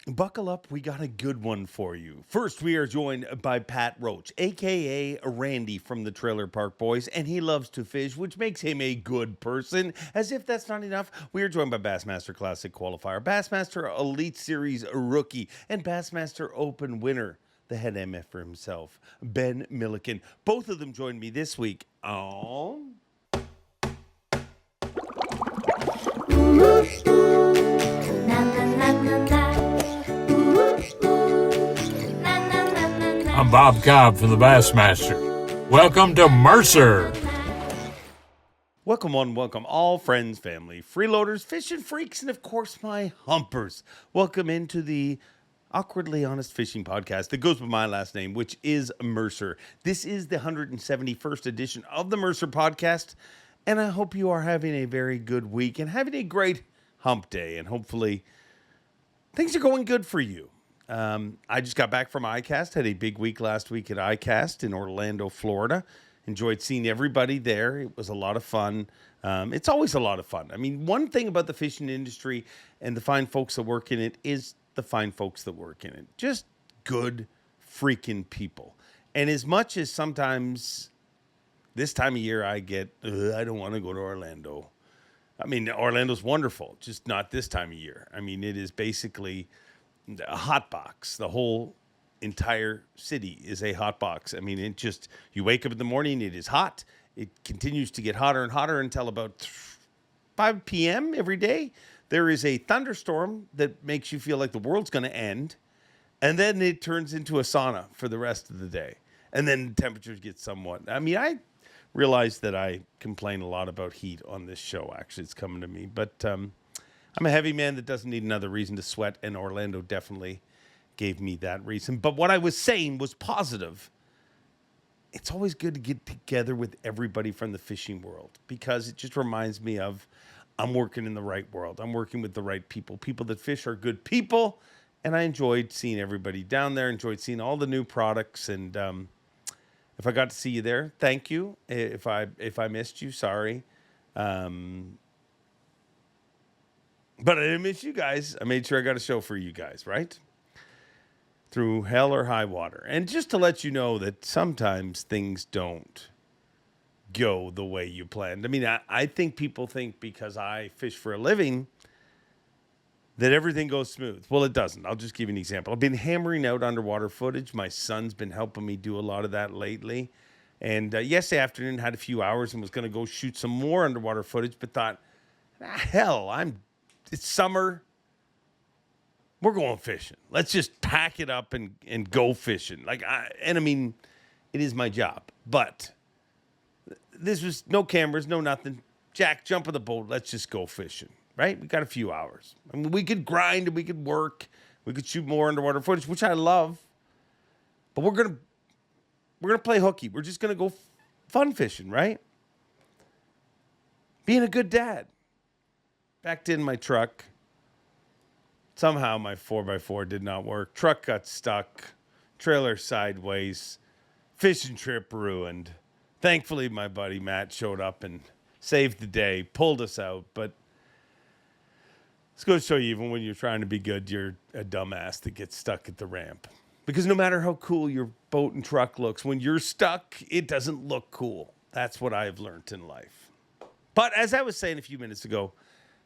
Buckle up, we got a good one for you. First, we are joined by Pat Roach, aka Randy from the Trailer Park Boys, and he loves to fish, which makes him a good person. As if that's not enough, we are joined by Bassmaster Classic Qualifier, Bassmaster Elite Series rookie, and Bassmaster Open winner, the head MFer himself, Ben Milikin. Both of them joined me this week on... I'm Bob Cobb from the Bassmaster. Welcome to Mercer. Welcome one, welcome all friends, family, freeloaders, fishing freaks, and of course my humpers. Welcome into the Awkwardly Honest Fishing Podcast that goes with my last name, which is Mercer. This is the 171st edition of the Mercer Podcast, and I hope you are having a very good week and having a great hump day, and hopefully things are going good for you. I just got back from ICAST, had a big week last week at ICAST in Orlando, Florida. Enjoyed seeing everybody there. It was a lot of fun. It's always a lot of fun. I mean, one thing about the fishing industry and the fine folks that work in it is the fine folks that work in it. Just good freaking people. And as much as sometimes this time of year I get, I don't want to go to Orlando. I mean, Orlando's wonderful, just not this time of year. I mean, it is basically a hot box. The whole entire city is a hot box. I mean, it just, you wake up in the morning, it is hot. It continues to get hotter and hotter until about 5 p.m. every day. There is a thunderstorm that makes you feel like the world's going to end. And then it turns into a sauna for the rest of the day. And then temperatures get somewhat. I mean, I realize that I complain a lot about heat on this show. Actually, it's coming to me. But I'm a heavy man that doesn't need another reason to sweat, and Orlando definitely gave me that reason. But what I was saying was positive. It's always good to get together with everybody from the fishing world because it just reminds me of I'm working in the right world. I'm working with the right people. People that fish are good people, and I enjoyed seeing everybody down there, enjoyed seeing all the new products, and if I got to see you there, thank you. If I missed you, sorry. But I didn't miss you guys. I made sure I got a show for you guys, right? Through hell or high water. And just to let you know that sometimes things don't go the way you planned. I mean, I think people think because I fish for a living that everything goes smooth. Well, it doesn't. I'll just give you an example. I've been hammering out underwater footage. My son's been helping me do a lot of that lately. And yesterday afternoon, had a few hours and was going to go shoot some more underwater footage, but thought, hell, it's summer. We're going fishing. Let's just pack it up and go fishing. I mean, it is my job. But this was no cameras, no nothing. Jack, jump on the boat. Let's just go fishing, right? We got a few hours. I mean, we could grind and we could work. We could shoot more underwater footage, which I love. But we're gonna play hooky. We're just gonna go fun fishing, right? Being a good dad. Backed in my truck. Somehow my 4x4 did not work. Truck got stuck. Trailer sideways. Fishing trip ruined. Thankfully, my buddy Matt showed up and saved the day. Pulled us out. But it's going to show you even when you're trying to be good, you're a dumbass that gets stuck at the ramp. Because no matter how cool your boat and truck looks, when you're stuck, it doesn't look cool. That's what I've learned in life. But as I was saying a few minutes ago,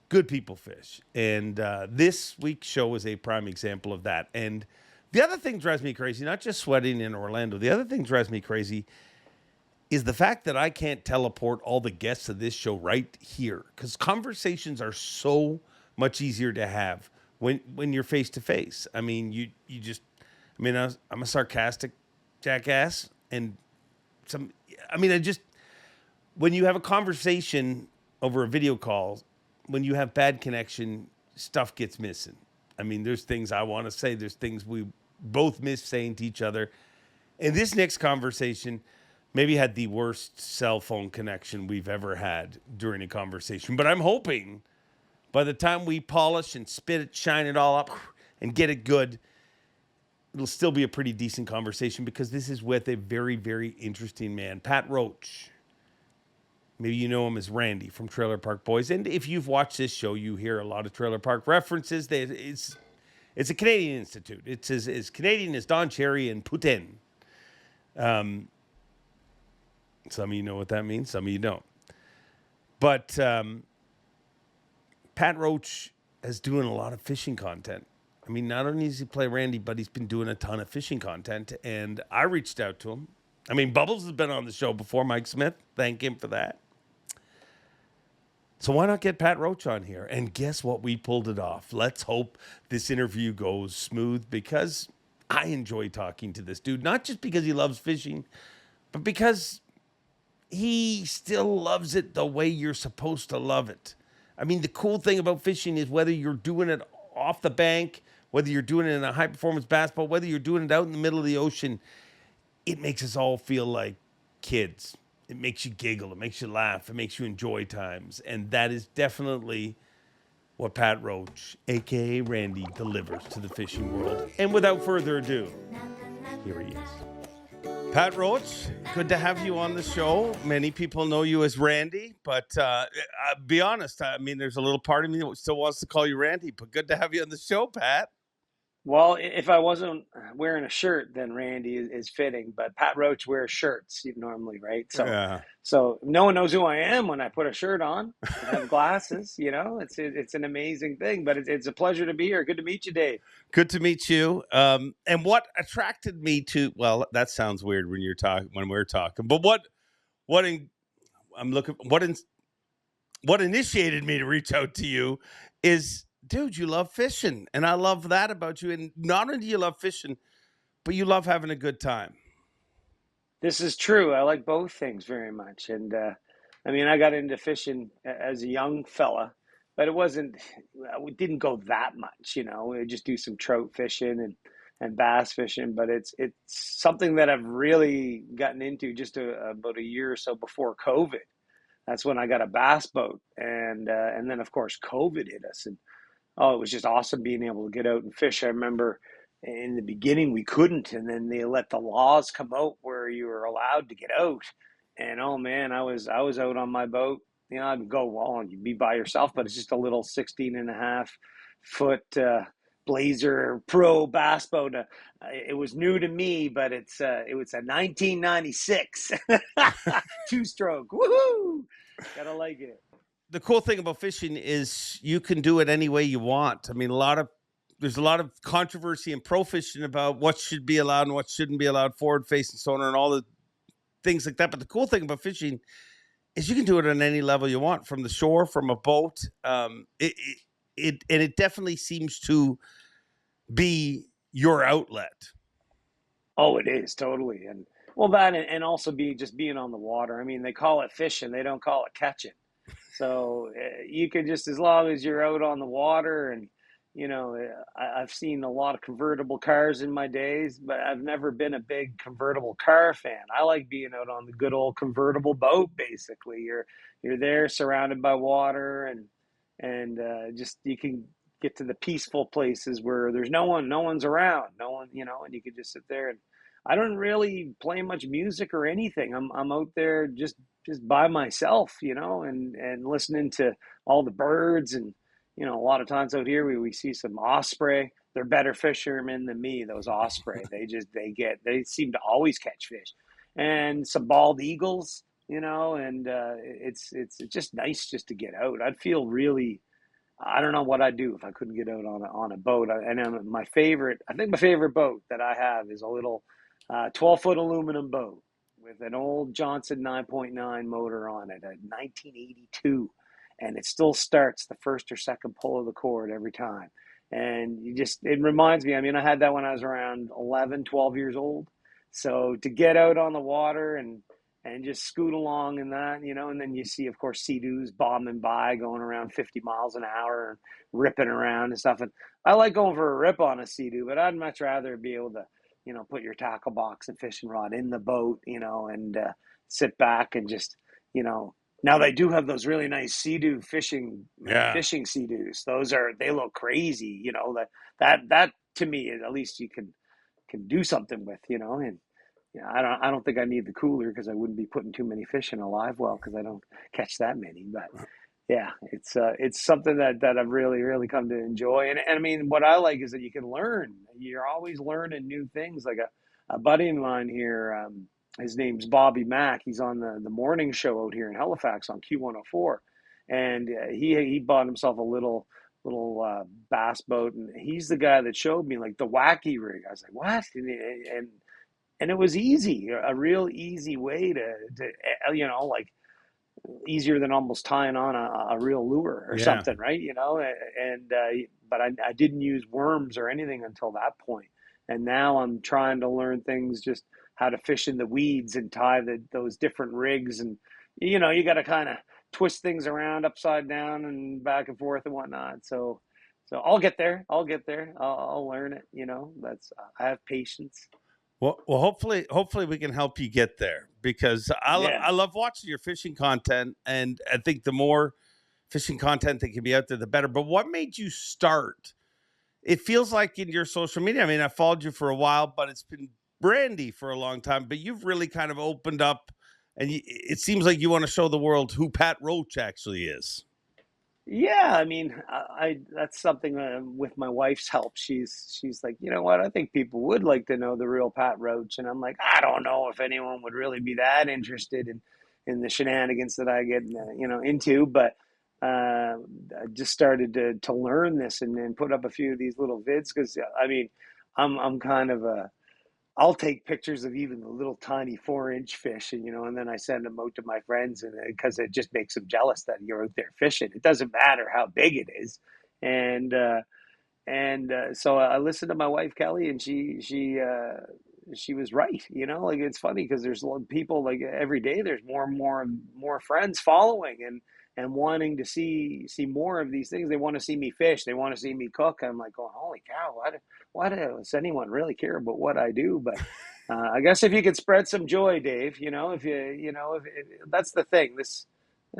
good people fish. And this week's show is a prime example of that. And the other thing drives me crazy, not just sweating in Orlando, the other thing drives me crazy is the fact that I can't teleport all the guests of this show right here. Because conversations are so much easier to have when you're face to face. I mean, you just, I mean, I'm a sarcastic jackass. And when you have a conversation over a video call, when you have bad connection, stuff gets missing. I mean, there's things I want to say. There's things we both miss saying to each other. And this next conversation maybe had the worst cell phone connection we've ever had during a conversation. But I'm hoping by the time we polish and spit it, shine it all up, and get it good, it'll still be a pretty decent conversation because this is with a very, very interesting man, Pat Roach. Maybe you know him as Randy from Trailer Park Boys. And if you've watched this show, you hear a lot of Trailer Park references. It's It's a Canadian institute. It's as Canadian as Don Cherry and Putin. Some of you know what that means. Some of you don't. But Pat Roach is doing a lot of fishing content. I mean, not only does he play Randy, but he's been doing a ton of fishing content. And I reached out to him. I mean, Bubbles has been on the show before, Mike Smith. Thank him for that. So why not get Pat Roach on here? And guess what? We pulled it off. Let's hope this interview goes smooth, because I enjoy talking to this dude, not just because he loves fishing, but because he still loves it the way you're supposed to love it. I mean, the cool thing about fishing is whether you're doing it off the bank, whether you're doing it in a high-performance bass boat, whether you're doing it out in the middle of the ocean, it makes us all feel like kids. It makes you giggle. It makes you laugh. It makes you enjoy times. And that is definitely what Pat Roach, a.k.a. Randy, delivers to the fishing world. And without further ado, here he is. Pat Roach, good to have you on the show. Many people know you as Randy, but be honest, I mean, there's a little part of me that still wants to call you Randy, but good to have you on the show, Pat. Well, if I wasn't wearing a shirt, then Randy is fitting. But Pat Roach wears shirts normally, right? So no one knows who I am when I put a shirt on and have glasses. It's an amazing thing. But it's a pleasure to be here. Good to meet you, Dave. Good to meet you. And what attracted me to, well, that sounds weird when we're talking. But what initiated me to reach out to you is, dude, you love fishing. And I love that about you. And not only do you love fishing, but you love having a good time. This is true. I like both things very much. And I got into fishing as a young fella, but we didn't go that much, We just do some trout fishing and bass fishing, but it's something that I've really gotten into just about a year or so before COVID. That's when I got a bass boat, and then of course COVID hit us, and it was just awesome being able to get out and fish. I remember in the beginning we couldn't, and then they let the laws come out where you were allowed to get out, and oh man, I was out on my boat. I'd go, well, you'd be by yourself, but it's just a little 16 and a half foot Blazer Pro bass boat. It was new to me, but it was a 1996 two-stroke. Woohoo! Gotta like it. The cool thing about fishing is you can do it any way you want. I mean, there's a lot of controversy in pro fishing about what should be allowed and what shouldn't be allowed, forward facing sonar and all the things like that. But the cool thing about fishing is you can do it on any level you want, from the shore, from a boat. It definitely seems to be your outlet. Oh, it is totally. And well, that and also being on the water. I mean, they call it fishing, they don't call it catching. So you could just, as long as you're out on the water, and I've seen a lot of convertible cars in my days, but I've never been a big convertible car fan. I like being out on the good old convertible boat. Basically, you're there surrounded by water, and just you can get to the peaceful places where there's no one's around, no one, and you could just sit there. And I don't really play much music or anything. I'm out there just by myself, and listening to all the birds. And a lot of times out here we see some osprey. They're better fishermen than me, those osprey. They seem to always catch fish. And some bald eagles, and it's just nice just to get out. I'd feel really, I don't know what I'd do if I couldn't get out on a boat. I think my favorite boat that I have is a little 12-foot aluminum boat with an old Johnson 9.9 motor on it, a 1982, and it still starts the first or second pull of the cord every time. And it reminds me, I had that when I was around 11, 12 years old. So to get out on the water and just scoot along in that, and then you see, of course, sea-doos bombing by, going around 50 miles an hour and ripping around and stuff. And I like going for a rip on a sea-doo, but I'd much rather be able to, put your tackle box and fishing rod in the boat, and sit back and just, now they do have those really nice sea-doo fishing sea-doos. They look crazy, that to me, at least you can do something with, and I don't think I need the cooler, because I wouldn't be putting too many fish in a live well, because I don't catch that many. But Yeah, it's something that I've really come to enjoy. And I mean, what I like is that you can learn. You're always learning new things. Like a buddy of mine here, his name's Bobby Mack. He's on the morning show out here in Halifax on Q104, and he bought himself a little bass boat, and he's the guy that showed me like the wacky rig. I was like, what? And it was easy, a real easy way to like easier than almost tying on a real lure or Yeah. something, right? And but I didn't use worms or anything until that point. And now I'm trying to learn things, just how to fish in the weeds and tie those different rigs. And, you got to kind of twist things around upside down and back and forth and whatnot. So I'll get there. I'll learn it. I have patience. Well, hopefully we can help you get there, because Yeah. I love watching your fishing content, and I think the more fishing content that can be out there, the better. But what made you start? It feels like in your social media, I mean, I followed you for a while, but it's been brandy for a long time. But you've really kind of opened up, and it seems like you want to show the world who Pat Roach actually is. Yeah, I mean, I that's something with my wife's help. She's like, you know what? I think people would like to know the real Pat Roach, and I'm like, I don't know if anyone would really be that interested in the shenanigans that I get, into. But I just started to learn this and put up a few of these little vids because I mean, I'm kind of a I'll take pictures of even the little tiny 4-inch fish, and then I send them out to my friends, and because it just makes them jealous that you're out there fishing. It doesn't matter how big it is, and so I listened to my wife Kelly, and she was right. Like it's funny because there's a lot of people like every day. There's more and more friends following and wanting to see more of these things. They want to see me fish. They want to see me cook. I'm like, oh, holy cow! Why does anyone really care about what I do? But I guess if you could spread some joy, Dave, if that's the thing. This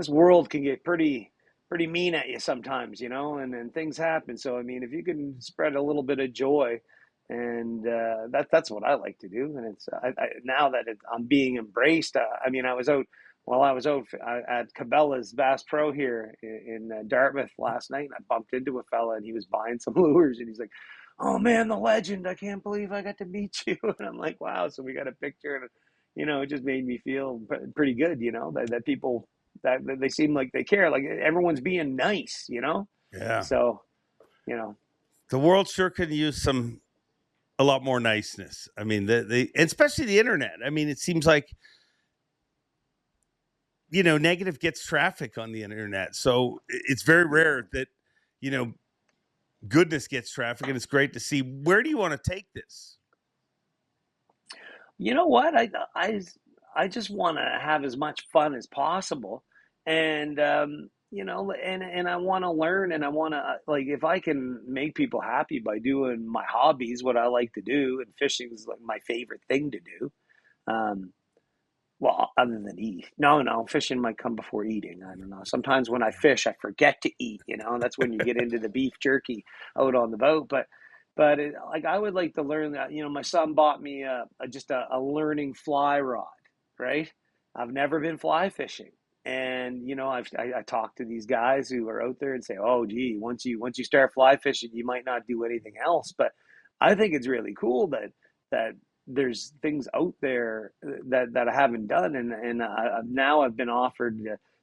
world can get pretty mean at you sometimes, and things happen. So I mean, if you can spread a little bit of joy, and that's what I like to do. And it's now that I'm being embraced. I mean, I was out at Cabela's Bass Pro here in Dartmouth last night, and I bumped into a fella, and he was buying some lures, and he's like, "Oh man, the legend! I can't believe I got to meet you." And I'm like, "Wow!" So we got a picture, and it just made me feel pretty good, that people that they seem like they care, like everyone's being nice, Yeah, so you know the world sure could use a lot more niceness. I mean, especially the internet. I mean, it seems like negative gets traffic on the internet, so it's very rare that you know goodness gets traffic, and it's great to see. Where do you want to take this? you know what I just want to have as much fun as possible, and and I want to learn, and I want to like, if I can make people happy by doing my hobbies, what I like to do, and fishing is like my favorite thing to do. um Well, other than eat. No, fishing might come before eating. I don't know. Sometimes when I fish, I forget to eat, that's when you get into the beef jerky out on the boat. But like, I would like to learn that, my son bought me just a learning fly rod, right? I've never been fly fishing. And, I talk to these guys who are out there and say, oh, gee, once you start fly fishing, you might not do anything else. But I think it's really cool that there's things out there that I haven't done, and now I've been offered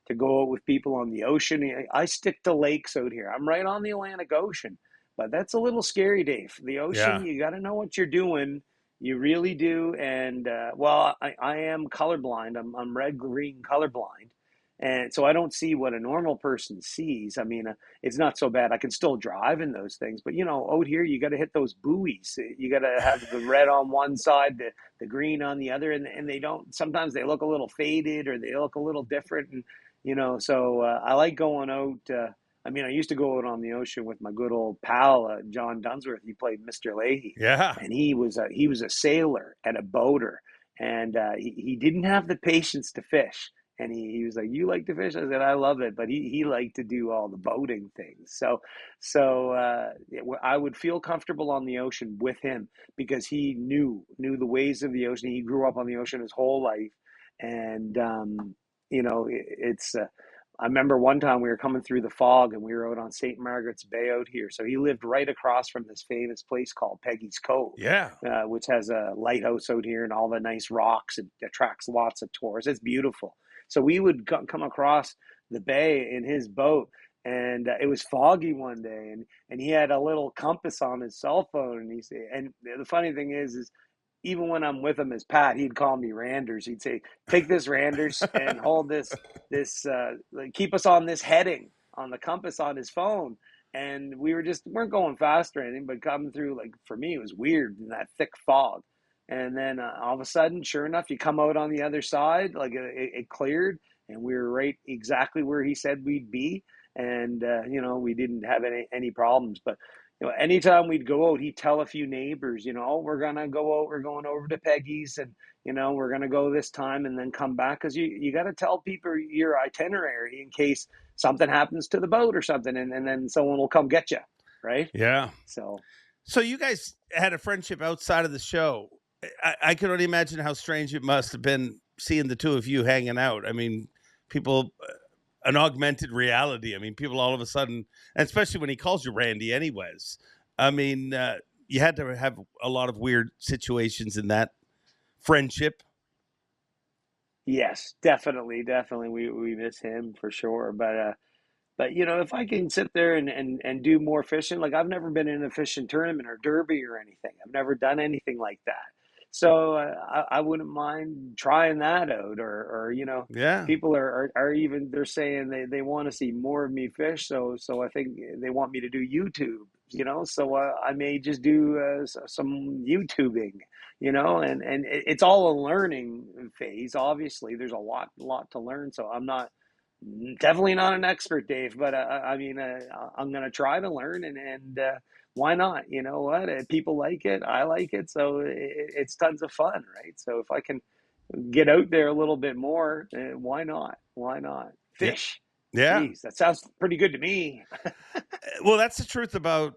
to go out with people on the ocean. I stick to lakes out here. I'm right on the Atlantic Ocean, but that's a little scary, Dave. The ocean, Yeah, you got to know what you're doing. You really do. And well, I am colorblind. I'm red green colorblind, and so I don't see what a normal person sees. I mean, it's not so bad. I can still drive in those things, but out here you got to hit those buoys. You got to have the red on one side, the green on the other, and they don't. Sometimes they look a little faded or they look a little different, and so I like going out. I mean, I used to go out on the ocean with my good old pal John Dunsworth. He played Mr. Leahy, yeah. and he was a sailor and a boater, and he didn't have the patience to fish. And he was like, "You like to fish?" I said, "I love it," but he liked to do all the boating things. I would feel comfortable on the ocean with him because he knew the ways of the ocean. He grew up on the ocean his whole life, and it's I remember one time we were coming through the fog and we were out on St. Margaret's Bay out here. So he lived right across from this famous place called Peggy's Cove, Yeah. which has a lighthouse out here and all the nice rocks. It attracts lots of tourists. It's beautiful. So we would come across the bay in his boat, and it was foggy one day, and he had a little compass on his cell phone, and he said, and the funny thing is even when I'm with him as Pat, he'd call me Randers. He'd say, "Take this, Randers, and hold this, like, keep us on this heading on the compass on his phone." And we weren't going fast or anything, but coming through, like, for me, it was weird in that thick fog. And then all of a sudden, sure enough, you come out on the other side, like it cleared, and we were right exactly where he said we'd be. And we didn't have any problems. But anytime we'd go out, he'd tell a few neighbors, "Oh, we're gonna go out. We're going over to Peggy's, and we're gonna go this time, and then come back." Because you got to tell people your itinerary in case something happens to the boat or something, and then someone will come get you, right? Yeah. So you guys had a friendship outside of the show. I can only imagine how strange it must have been seeing the two of you hanging out. I mean, people, an augmented reality. I mean, people all of a sudden, and especially when he calls you Randy anyways. I mean, you had to have a lot of weird situations in that friendship. yes, definitely, we miss him for sure. But if I can sit there and do more fishing, like I've never been in a fishing tournament or derby or anything. I've never done anything like that. So I wouldn't mind trying that out. Or Yeah. people are even they're saying they want to see more of me fish. So I think they want me to do YouTube. So I may just do some YouTubing. And it's all a learning phase. Obviously, there's a lot to learn. So I'm not. Definitely not an expert, Dave, but I mean, I'm going to try to learn, and why not? You know what? People like it. I like it. So it's tons of fun, right? So if I can get out there a little bit more, why not? Why not? Yeah. Fish. Yeah. Jeez, that sounds pretty good to me. Well, that's the truth about,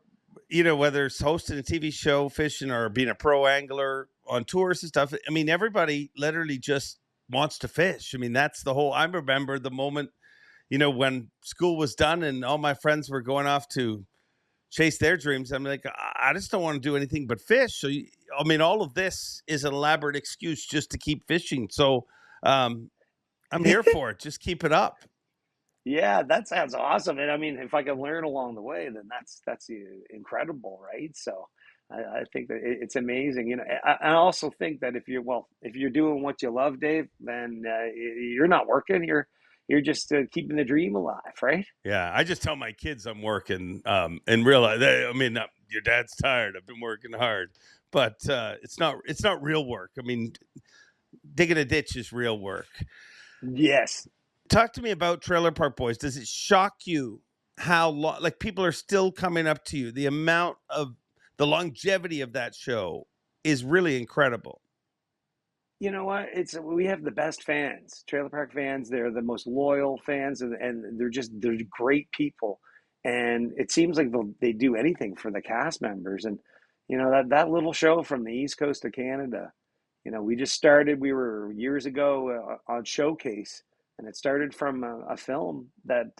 whether it's hosting a TV show, fishing, or being a pro angler on tours and stuff. I mean, everybody literally just wants to fish. I mean, that's the whole, I remember the moment, when school was done and all my friends were going off to chase their dreams. I'm like, I just don't want to do anything but fish. So, I mean, all of this is an elaborate excuse just to keep fishing. So, I'm here for it. Just keep it up. Yeah, that sounds awesome. And I mean, if I can learn along the way, then that's incredible, right? So I think that it's amazing. I also think that if you're doing what you love, Dave, then you're not working. You're just keeping the dream alive, right? Yeah, I just tell my kids I'm working, and realize, I mean, your dad's tired. I've been working hard, but it's not real work. I mean, digging a ditch is real work. Yes. Talk to me about Trailer Park Boys. Does it shock you how long, like, people are still coming up to you? The amount of the longevity of that show is really incredible. You know what? We have the best fans, Trailer Park fans. They're the most loyal fans, and they're great people. And it seems like they do anything for the cast members. And that little show from the East Coast of Canada. We just started. We were years ago on Showcase, and it started from a film that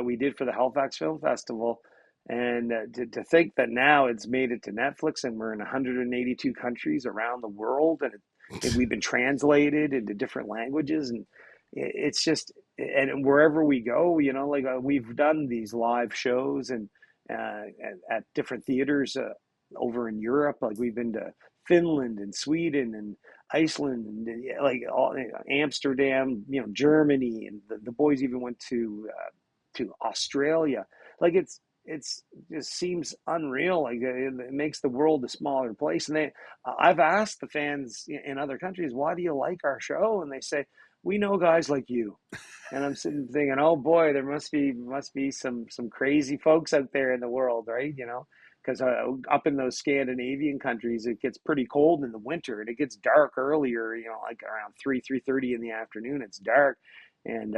we did for the Halifax Film Festival. And to think that now it's made it to Netflix, and we're in 182 countries around the world, and we've been translated into different languages, and it's just, and wherever we go, like we've done these live shows and at different theaters over in Europe. Like we've been to Finland and Sweden and Iceland and like all, Amsterdam, Germany, and the boys even went to Australia. Like it's just seems unreal. Like it makes the world a smaller place. And I've asked the fans in other countries, why do you like our show? And they say, we know guys like you. And I'm sitting thinking, oh boy, there must be some crazy folks out there in the world, right? Because up in those Scandinavian countries, it gets pretty cold in the winter, and it gets dark earlier. Like around 3:30 in the afternoon, it's dark, and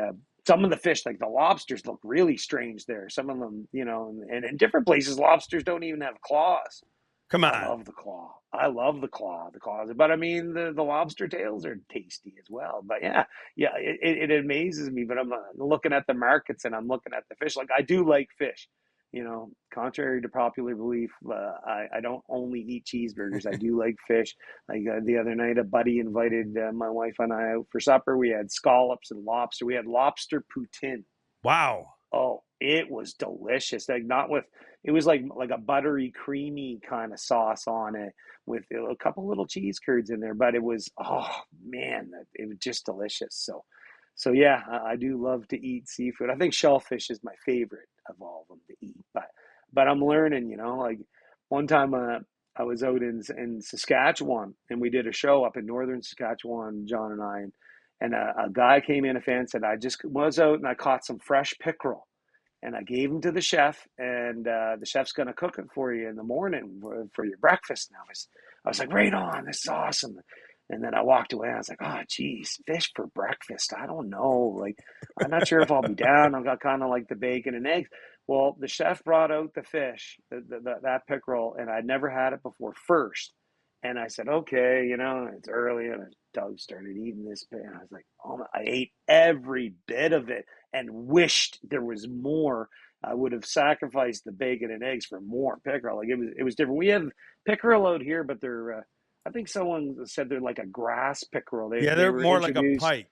some of the fish, like the lobsters, look really strange there. Some of them, and in different places, lobsters don't even have claws. Come I on. love the claw. I love the claw, the claws. But I mean, the lobster tails are tasty as well. But yeah, it amazes me. But I'm looking at the markets and I'm looking at the fish. Like I do like fish, contrary to popular belief. I don't only eat cheeseburgers. I do like fish. Like the other night, a buddy invited my wife and I out for supper. We had scallops and lobster. We had lobster poutine. Wow. Oh, it was delicious. Like not with it was like a buttery, creamy kind of sauce on it with a couple little cheese curds in there, but it was man, it was just delicious. So yeah, I do love to eat seafood. I think shellfish is my favorite of all of them to eat, but I'm learning, like one time I was out in Saskatchewan and we did a show up in northern Saskatchewan, John and I, and a guy came in, a fan said, I just was out and I caught some fresh pickerel. And I gave them to the chef, and the chef's going to cook it for you in the morning for your breakfast. And I was like, right on, this is awesome. And then I walked away. I was like, oh, geez, fish for breakfast. I don't know. Like, I'm not sure if I'll be down. I've got kind of like the bacon and eggs. Well, the chef brought out the fish, that pickerel, and I'd never had it before first. And I said, okay, it's early, and Doug started eating this. And I was like, I ate every bit of it and wished there was more. I would have sacrificed the bacon and eggs for more pickerel. Like it was different. We have pickerel out here, but they're. I think someone said they're like a grass pickerel. Yeah, They they're were more like a introduced. pike.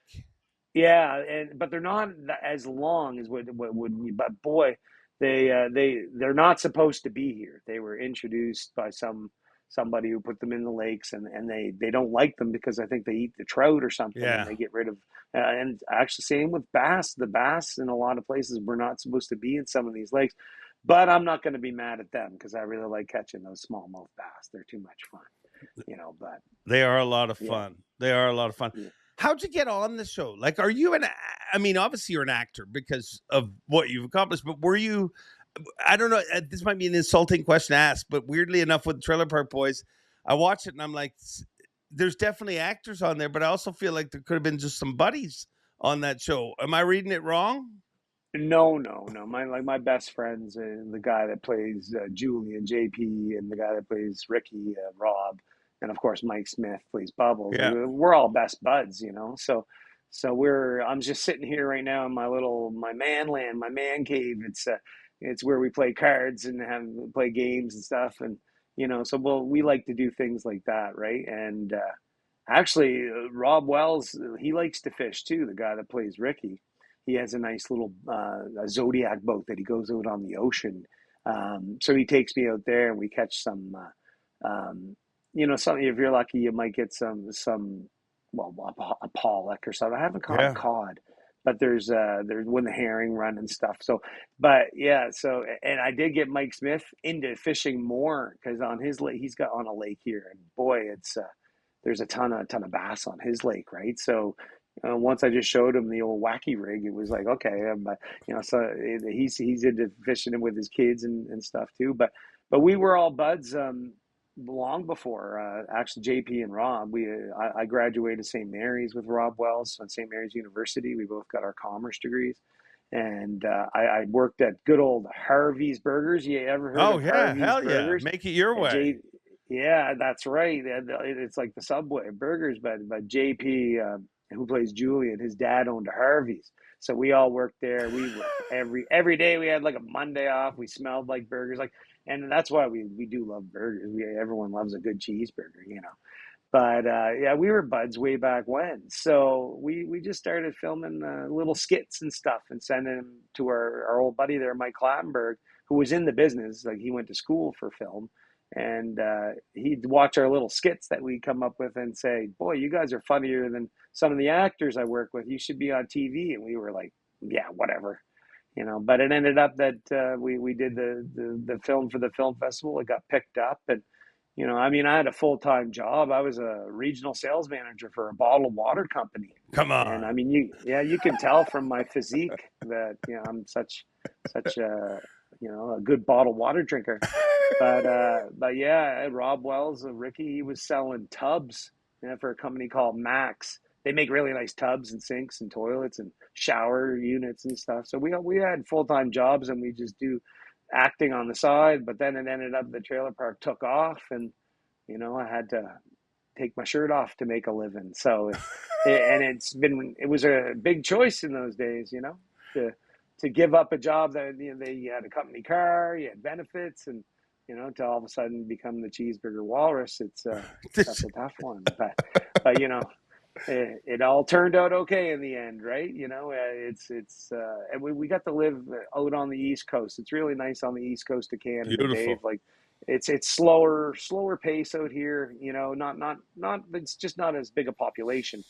Yeah, but they're not as long as what would. But boy, they're not supposed to be here. They were introduced by somebody who put them in the lakes, and they don't like them because I think they eat the trout or something, and Yeah. they get rid of. And actually, same with bass. The bass in a lot of places were not supposed to be in some of these lakes, but I'm not going to be mad at them because I really like catching those smallmouth bass. They're too much fun, But They are a lot of yeah, fun. They are a lot of fun. yeah. How'd you get on the show? Like, are you I mean, obviously you're an actor because of what you've accomplished, but were you, I don't know, this might be an insulting question to ask, but weirdly enough with Trailer Park Boys, I watch it and I'm like, there's definitely actors on there, but I also feel like there could have been just some buddies on that show. Am I reading it wrong? No, no, no. My best friends, the guy that plays Julian, JP, and the guy that plays Ricky, Rob, and of course Mike Smith plays Bubbles. Like, Yeah. we're all best buds, So I'm just sitting here right now in my man land, my man cave. It's where we play cards and play games and stuff, and so we like to do things like that, right? And actually, Rob Wells, he likes to fish too. The guy that plays Ricky, he has a nice little a Zodiac boat that he goes out on the ocean. So he takes me out there and we catch some, something. If you're lucky, you might get well, a pollock or something. I haven't caught a Yeah. cod, but there's when the herring run and stuff. So, but yeah, and I did get Mike Smith into fishing more because on his lake, he's got on a lake here, and boy, it's there's a ton of bass on his lake, right? So once I just showed him the old wacky rig, it was like, okay, so he's into fishing with his kids and stuff too. But we were all buds long before actually JP and Rob. I graduated St. Mary's with Rob Wells on St. Mary's University. We both got our commerce degrees. And I worked at good old Harvey's Burgers. You ever heard Oh, of yeah. Harvey's Hell yeah. Burgers? Make it your And way. Yeah, that's right. It's like the Subway burgers, but JP, who plays Julian, his dad owned a Harvey's, so we all worked there. We worked every day. We had like a Monday off. We smelled like burgers, and that's why we do love burgers. Everyone loves a good cheeseburger. But yeah, we were buds way back when. So we just started filming little skits and stuff and sending them to our old buddy there, Mike Clattenburg, who was in the business. Like he went to school for film. And he'd watch our little skits that we come up with and say, boy, you guys are funnier than some of the actors I work with. You should be on TV. And we were like, yeah, whatever. But it ended up that we did the film for the film festival. It got picked up, and I mean, I had a full-time job. I was a regional sales manager for a bottled water company. Come And I on. mean, you can tell from my physique that, I'm such a, a good bottled water drinker. But yeah, Rob Wells, Ricky, he was selling tubs for a company called Max. They make really nice tubs and sinks and toilets and shower units and stuff. So we had full-time jobs, and we just do acting on the side, but then it ended up the trailer park took off, and I had to take my shirt off to make a living. So, it was a big choice in those days, to give up a job that you had a company car, you had benefits, and to all of a sudden become the cheeseburger walrus. That's a tough one, but it all turned out okay in the end, right? And we got to live out on the East Coast. It's really nice on the East Coast of Canada, Dave. Beautiful. Like it's slower pace out here. Not it's just not as big a population.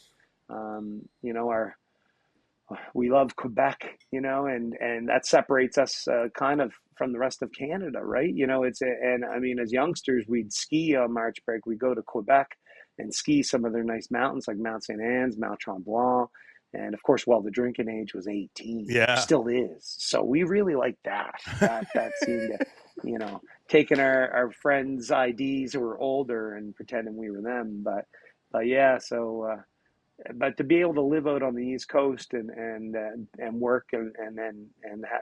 We love Quebec, and that separates us kind of from the rest of Canada, right? And I mean, as youngsters, we'd ski on March break. We'd go to Quebec and ski some of their nice mountains like Mount St. Anne's, Mount Tremblant. And of course, the drinking age was 18, Yeah. still is. So we really liked that. That seemed to, taking our friends' IDs who were older and pretending we were them. But yeah, so but to be able to live out on the East Coast and work and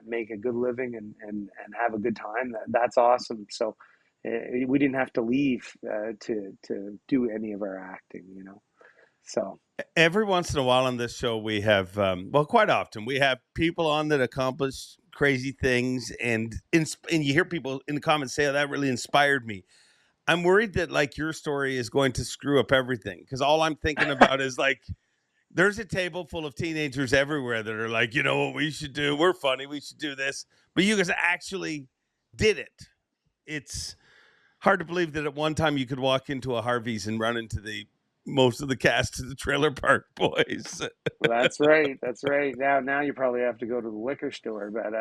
make a good living and have a good time, that's awesome. So we didn't have to leave to do any of our acting, So Every once in a while on this show, we have, quite often, we have people on that accomplish crazy things, and you hear people in the comments say, "Oh, that really inspired me." I'm worried that like your story is going to screw up everything, because all I'm thinking about is like, there's a table full of teenagers everywhere that are like, you know what we should do? We're funny. We should do this. But you guys actually did it. It's hard to believe that at one time you could walk into a Harvey's and run into most of the cast of the Trailer Park Boys. That's right. That's right. Now you probably have to go to the liquor store, but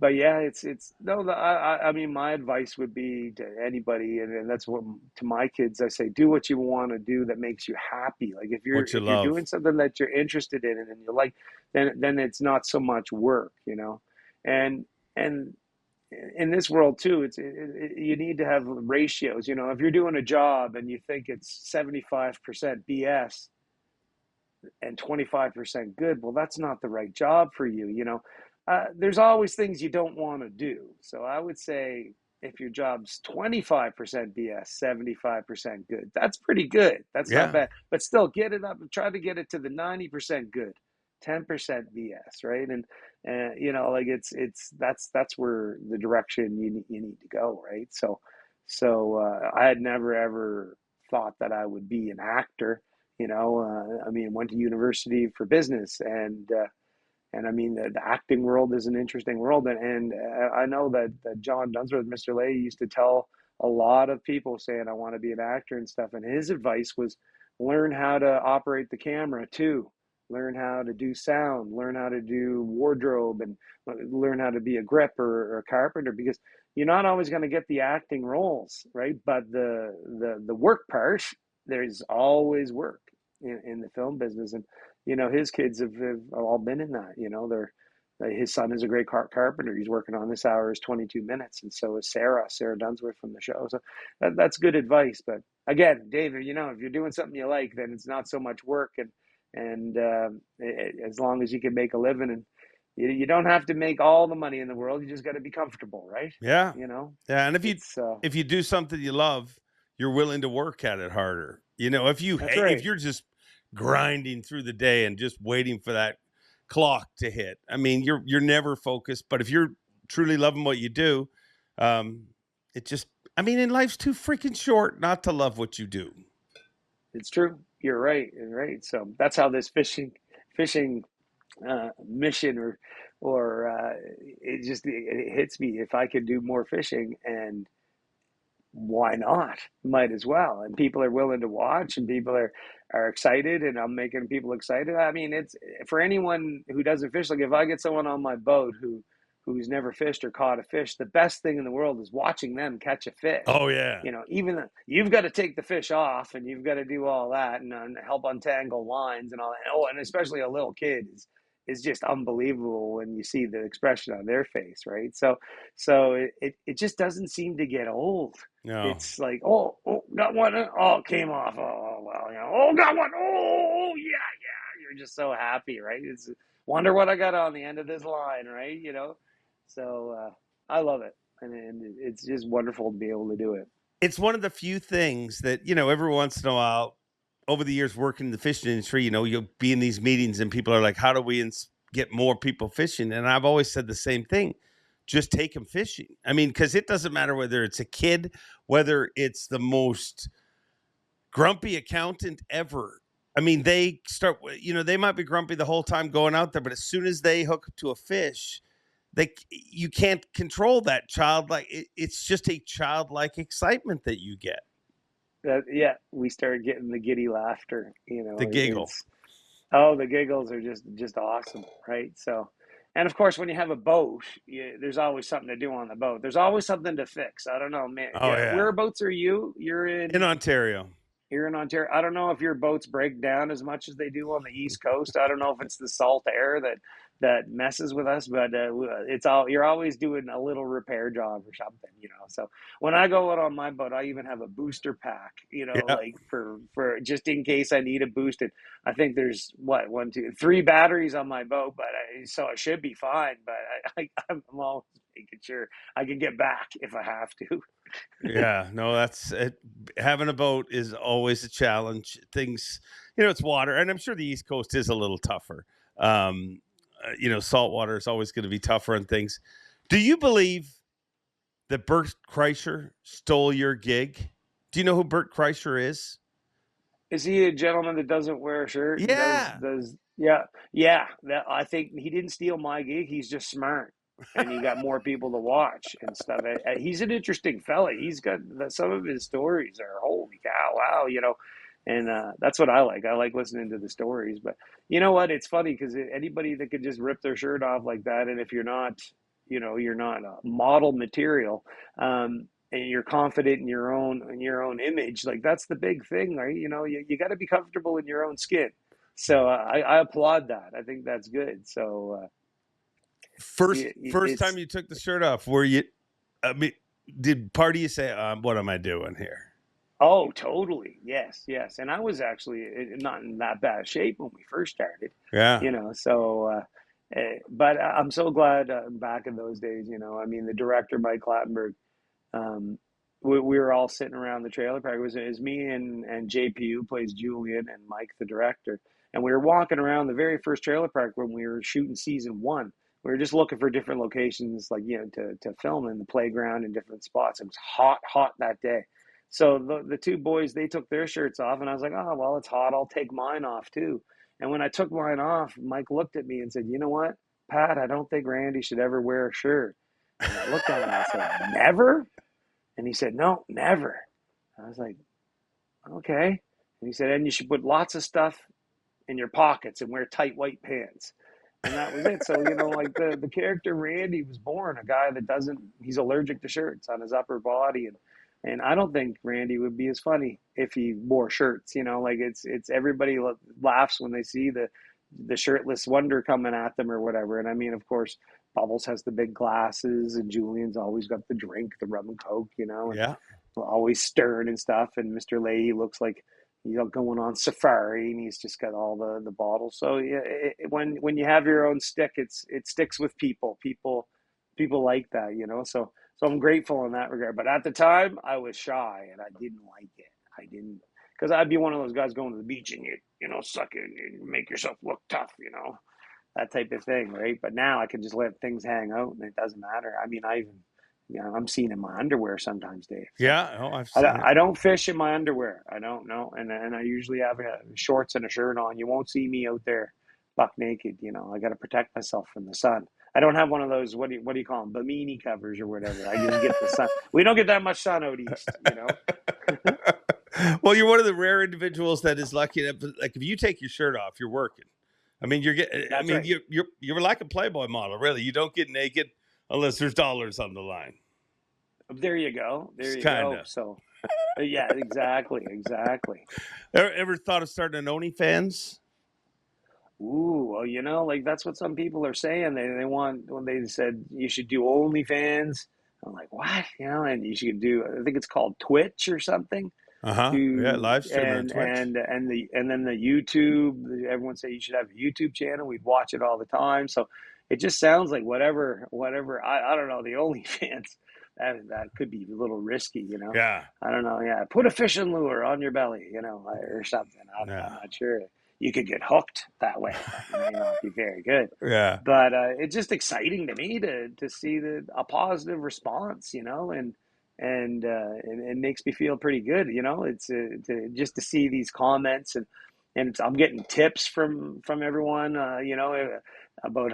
but yeah, it's no. I mean, my advice would be to anybody, and that's what to my kids I say: do what you want to do that makes you happy. Like if What you you're love. doing something that you're interested in and you like, then it's not so much work, and in this world too, you need to have ratios. If you're doing a job and you think it's 75% BS and 25% good, well, that's not the right job for you. There's always things you don't want to do. So I would say if your job's 25% BS, 75% good, that's pretty good. That's not Yeah. bad. But still, get it up and try to get it to the 90% good, 10% BS, right? And like that's where the direction you need to go, right? So I had never ever thought that I would be an actor. I mean, went to university for business, and I mean, the acting world is an interesting world. And I know that John Dunsworth, Mr. Lay, used to tell a lot of people saying, I want to be an actor and stuff. And his advice was learn how to operate the camera too. Learn how to do sound, learn how to do wardrobe, and learn how to be a grip or a carpenter, because you're not always going to get the acting roles, right? But the work part, there's always work in the film business. And his kids have all been in that. His son is a great carpenter. He's working on This Hour Is 22 Minutes, and so is Sarah Dunsworth from the show. So that's good advice. But again, David, if you're doing something you like, then it's not so much work, and as long as you can make a living, and you don't have to make all the money in the world. You just got to be comfortable, right? Yeah. Yeah. And if you do something you love, you're willing to work at it harder. If you're just grinding through the day and just waiting for that clock to hit, I mean, you're never focused. But if you're truly loving what you do, and life's too freaking short not to love what you do. It's true. You're right. You're right. So that's how this fishing mission or it hits me. If I could do more fishing, and why not? Might as well. And people are willing to watch, and people are excited, and I'm making people excited. I mean, it's for anyone who doesn't fish. Like if I get someone on my boat who's never fished or caught a fish, the best thing in the world is watching them catch a fish. Oh yeah. Even you've got to take the fish off, and you've got to do all that and help untangle lines and all that. Oh, and especially a little kid is just unbelievable when you see the expression on their face, right? So it just doesn't seem to get old. No. It's like, oh, got one. Oh, it came off. Oh, well, oh, got one. Oh, yeah. You're just so happy, right? It's wonder what I got on the end of this line, right? So I love it, and it's just wonderful to be able to do it. It's one of the few things that, every once in a while, over the years working in the fishing industry, you'll be in these meetings and people are like, how do we get more people fishing? And I've always said the same thing. Just take them fishing. I mean, because it doesn't matter whether it's a kid, whether it's the most grumpy accountant ever. I mean, they might be grumpy the whole time going out there, but as soon as they hook up to a fish, you can't control that childlike. It's just a childlike excitement that you get. We started getting the giddy laughter. The giggle. The giggles are just awesome, right? So, and of course, when you have a boat, there's always something to do on the boat. There's always something to fix. I don't know, man. Oh, yeah. Whereabouts are you? You're in Ontario. Here in Ontario. I don't know if your boats break down as much as they do on the East Coast. I don't know if it's the salt air that messes with us, but you're always doing a little repair job or something, So when I go out on my boat, I even have a booster pack, like for just in case I need a boost. And I think there's 3 batteries on my boat, so it should be fine. But I'm always making sure I can get back if I have to. Yeah, no, that's it. Having a boat is always a challenge. Things, it's water, and I'm sure the East Coast is a little tougher. Salt water is always going to be tougher on things. Do you believe that Bert Kreischer stole your gig? Do you know who Bert Kreischer is? Is he a gentleman that doesn't wear a shirt? Yeah. Yeah. I think he didn't steal my gig. He's just smart. And he got more people to watch and stuff. He's an interesting fella. He's got some of his stories are holy cow, wow, and that's what I like. I like listening to the stories. But you know what? It's funny because anybody that could just rip their shirt off like that, and if you're not, you're not model material, and you're confident in your own image, like that's the big thing, right? You got to be comfortable in your own skin. So I applaud that. I think that's good. So. First time you took the shirt off, did part of you say, what am I doing here? Oh, totally. Yes. And I was actually not in that bad shape when we first started. Yeah. So, but I'm so glad back in those days, I mean, the director, Mike Clattenburg, we were all sitting around the trailer park. It was me and JP, who plays Julian, and Mike, the director. And we were walking around the very first trailer park when we were shooting season 1. We were just looking for different locations, like, to film in the playground and different spots. It was hot that day. So the 2 boys, they took their shirts off, and I was like, oh, well, it's hot. I'll take mine off too. And when I took mine off, Mike looked at me and said, you know what, Pat, I don't think Randy should ever wear a shirt. And I looked at him and I said, never? And he said, no, never. I was like, okay. And he said, and you should put lots of stuff in your pockets and wear tight white pants. And that was it. So, like the character Randy was born a guy that he's allergic to shirts on his upper body. And I don't think Randy would be as funny if he wore shirts, like it's everybody laughs when they see the shirtless wonder coming at them or whatever. And I mean, of course, Bubbles has the big glasses and Julian's always got the drink, the rum and Coke, and yeah, always stirring and stuff. And Mr. Leahy looks like he's going on safari and he's just got all the bottles. So yeah, when you have your own stick, it sticks with people. People like that, So I'm grateful in that regard. But at the time, I was shy and I didn't like it. I didn't, because I'd be one of those guys going to the beach and you suck it and make yourself look tough, that type of thing, right? But now I can just let things hang out and it doesn't matter. I mean, I'm seen in my underwear sometimes, Dave. So yeah, I don't fish in my underwear. I don't know, and I usually have shorts and a shirt on. You won't see me out there buck naked. I got to protect myself from the sun. I don't have one of those what do you call them, bimini covers or whatever. I just get the sun. We don't get that much sun out east, Well, you're one of the rare individuals that is lucky enough. Like if you take your shirt off, you're working. I mean, right. you're like a Playboy model, really. You don't get naked unless there's dollars on the line. There you go. Go. So, yeah, exactly. Ever thought of starting an OnlyFans? Ooh, well, like that's what some people are saying. They want, when they said you should do OnlyFans. I'm like, what? And you should do, I think it's called Twitch or something. Yeah, live stream on Twitch. And then the YouTube. Everyone say you should have a YouTube channel. We'd watch it all the time. So it just sounds like whatever, I don't know, the OnlyFans, that could be a little risky, Yeah. I don't know. Yeah. Put a fishing lure on your belly, or something. I'm Yeah. not sure. You could get hooked that way. That may not be very good. Yeah. But it's just exciting to me to see a positive response, and it makes me feel pretty good, It's just to see these comments, and I'm getting tips from everyone, about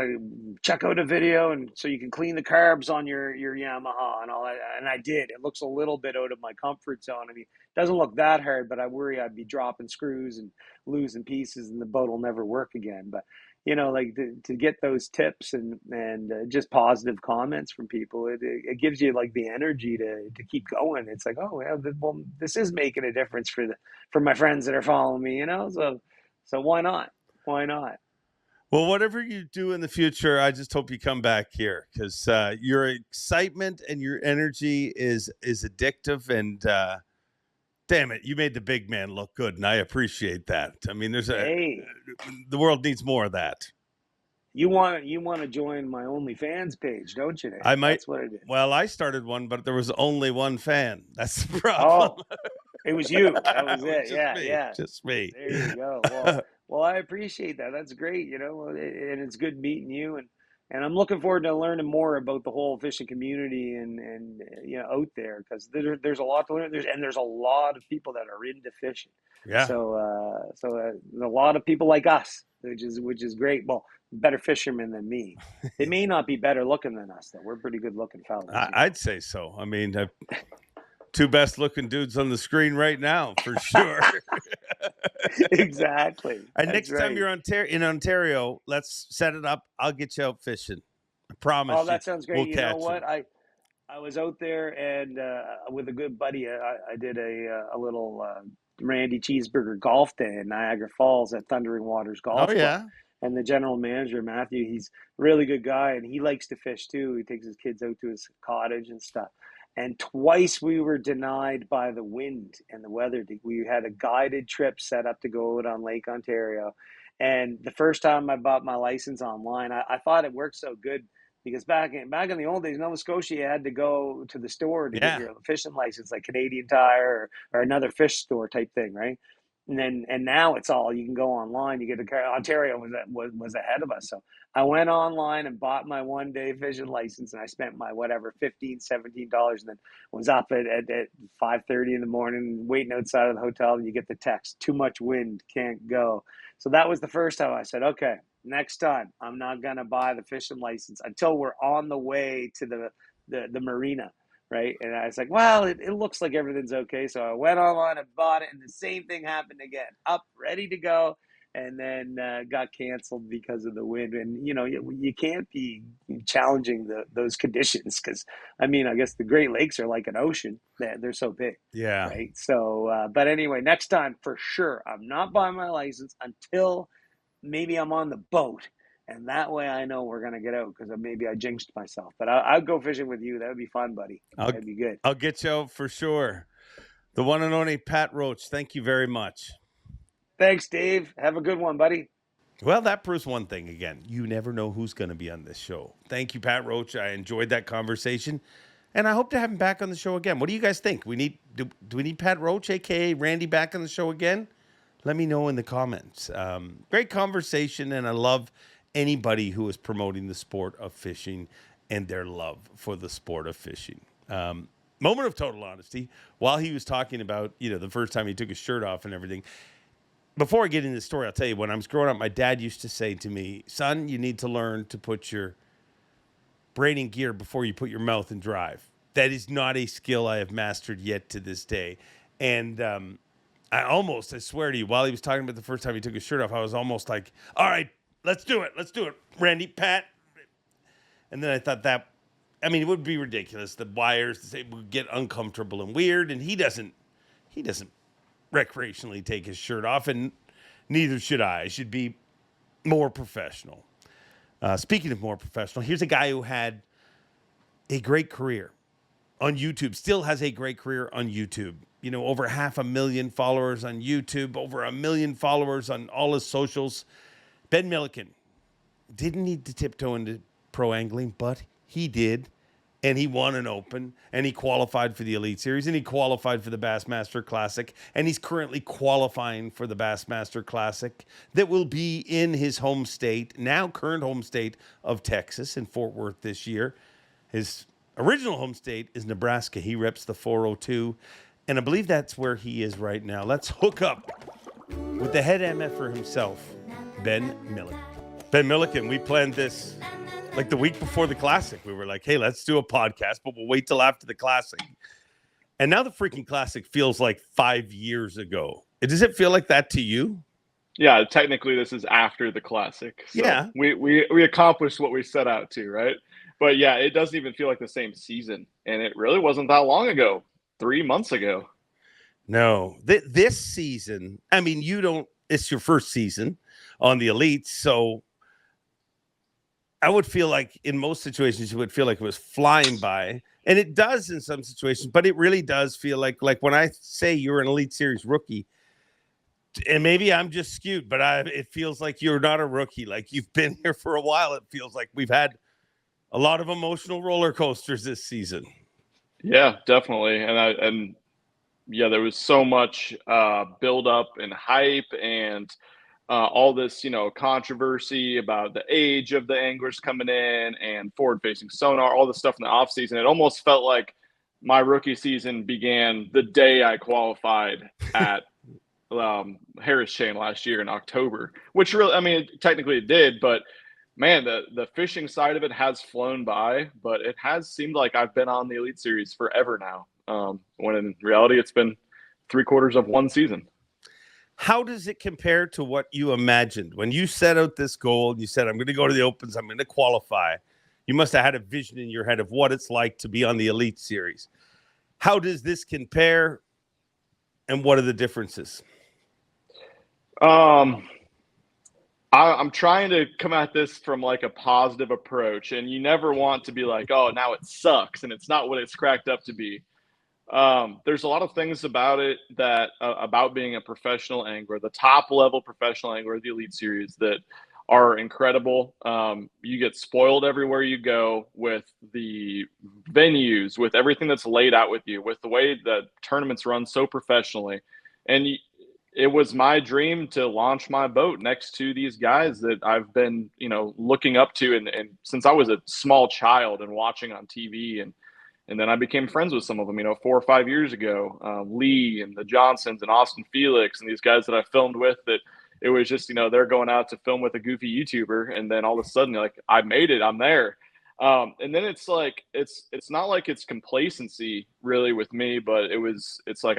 check out a video and so you can clean the carbs on your Yamaha and all that. And I did. It looks a little bit out of my comfort zone. I mean, it doesn't look that hard, but I worry I'd be dropping screws and losing pieces and the boat will never work again. But like to get those tips and just positive comments from people, it gives you like the energy to keep going. It's like, oh yeah, well, this is making a difference for my friends that are following me, so why not? Why not? Well, whatever you do in the future, I just hope you come back here because your excitement and your energy is addictive. And damn it, you made the big man look good, and I appreciate that. I mean, Hey, the world needs more of that. you want to join my OnlyFans page, don't you, Dave? I might. That's what it is. Well, I started one, but there was only one fan. That's the problem. Oh, it was you. That was It it. just Yeah, me. yeah. Just me. There you go. Well, I appreciate that. That's great. And it's good meeting you. And I'm looking forward to learning more about the whole fishing community and out there because there's a lot to learn. There's a lot of people that are into fishing. Yeah. So a lot of people like us, which is great. Well, better fishermen than me. They may not be better looking than us though. We're pretty good looking fellas. I'd say so. I mean, two best looking dudes on the screen right now for sure. Exactly. And That's next time right. you're in Ontario, let's set it up. I'll get you out fishing. I promise Oh, you. that sounds great. We'll You know catch what? 'em. I was out there and with a good buddy, I did a little Randy Cheeseburger golf day in Niagara Falls at Thundering Waters Oh Golf Club. yeah. And the general manager, Matthew, he's a really good guy and he likes to fish too. He takes his kids out to his cottage and stuff. And twice we were denied by the wind and the weather. We had a guided trip set up to go out on Lake Ontario. And the first time I bought my license online, I thought it worked so good because back in the old days, Nova Scotia, you had to go to the store to get Yeah. your fishing license, like Canadian Tire or another fish store type thing, right? And now it's all you can go online. You get Ontario was ahead of us, so I went online and bought my 1 day fishing license, and I spent my whatever $15-$17, and then was up at 5:30 in the morning waiting outside of the hotel, and you get the text, too much wind, can't go. So that was the first time I said, okay, next time I'm not gonna buy the fishing license until we're on the way to the marina. Right. And I was like, well, it looks like everything's okay. So I went online and bought it, and the same thing happened again. Up, ready to go, and then got canceled because of the wind. And, you can't be challenging those conditions because, I mean, I guess the Great Lakes are like an ocean. They're so big. Yeah. Right. So, but anyway, next time for sure, I'm not buying my license until maybe I'm on the boat. And that way I know we're going to get out because maybe I jinxed myself. But I'd go fishing with you. That would be fun, buddy. That'd be good. I'll get you out for sure. The one and only Pat Roach. Thank you very much. Thanks, Dave. Have a good one, buddy. Well, that proves one thing again. You never know who's going to be on this show. Thank you, Pat Roach. I enjoyed that conversation. And I hope to have him back on the show again. What do you guys think? Do we need Pat Roach, a.k.a. Randy, back on the show again? Let me know in the comments. Great conversation, and I love anybody who is promoting the sport of fishing and their love for the sport of fishing. Moment of total honesty. While he was talking about, the first time he took his shirt off and everything, before I get into the story, I'll tell you, when I was growing up, my dad used to say to me, son, you need to learn to put your brain in gear before you put your mouth in drive. That is not a skill I have mastered yet to this day. And I swear to you, while he was talking about the first time he took his shirt off, I was almost like, all right, let's do it, Randy, Pat. And then I thought it would be ridiculous. The wires would get uncomfortable and weird, and he doesn't recreationally take his shirt off, and neither should I. I should be more professional. Speaking of more professional, here's a guy who had a great career on YouTube, still has a great career on YouTube. Over 500,000 followers on YouTube, over 1 million followers on all his socials. Ben Milikin. didn't need to tiptoe into pro angling, but he did. And he won an Open, and he qualified for the Elite Series, and he qualified for the Bassmaster Classic, and he's currently qualifying for the Bassmaster Classic that will be in his home state, now current home state of Texas in Fort Worth this year. His original home state is Nebraska. He reps the 402, and I believe that's where he is right now. Let's hook up with the head MFer himself, Ben Milikin. Ben Milikin, we planned this like the week before the Classic. We were like, hey, let's do a podcast, but we'll wait till after the Classic. And now the freaking Classic feels like 5 years ago. Does it feel like that to you? Yeah, technically this is after the Classic. So yeah. We accomplished what we set out to, right? But yeah, it doesn't even feel like the same season. And it really wasn't that long ago, 3 months ago. No, this season, I mean, it's your first season on the Elites, so I would feel like in most situations, you would feel like it was flying by, and it does in some situations, but it really does feel like when I say you're an Elite Series rookie, and maybe I'm just skewed, but it feels like you're not a rookie. Like you've been here for a while. It feels like we've had a lot of emotional roller coasters this season. Yeah, definitely. And there was so much build up and hype and all this, controversy about the age of the anglers coming in and forward-facing sonar, all this stuff in the offseason. It almost felt like my rookie season began the day I qualified at Harris Chain last year in October, which really, I mean, technically it did, but man, the fishing side of it has flown by, but it has seemed like I've been on the Elite Series forever now, when in reality it's been 3/4 of one season. How does it compare to what you imagined when you set out this goal? You said, I'm going to go to the Opens, I'm going to qualify. You must have had a vision in your head of what it's like to be on the Elite Series. How does this compare, and what are the differences? I'm trying to come at this from like a positive approach, and you never want to be like, oh, now it sucks, and it's not what it's cracked up to be. There's a lot of things about it that about being a professional angler, the top level professional angler of the Elite Series, that are incredible. You get spoiled everywhere you go with the venues, with everything that's laid out with you, with the way that tournaments run so professionally. And it was my dream to launch my boat next to these guys that I've been, looking up to and since I was a small child and watching on TV. And then I became friends with some of them, 4 or 5 years ago, Lee and the Johnsons and Austin Felix and these guys that I filmed with, that it was just, they're going out to film with a goofy YouTuber. And then all of a sudden, like, I made it, I'm there. And then it's like, it's not like it's complacency really with me, but it's like,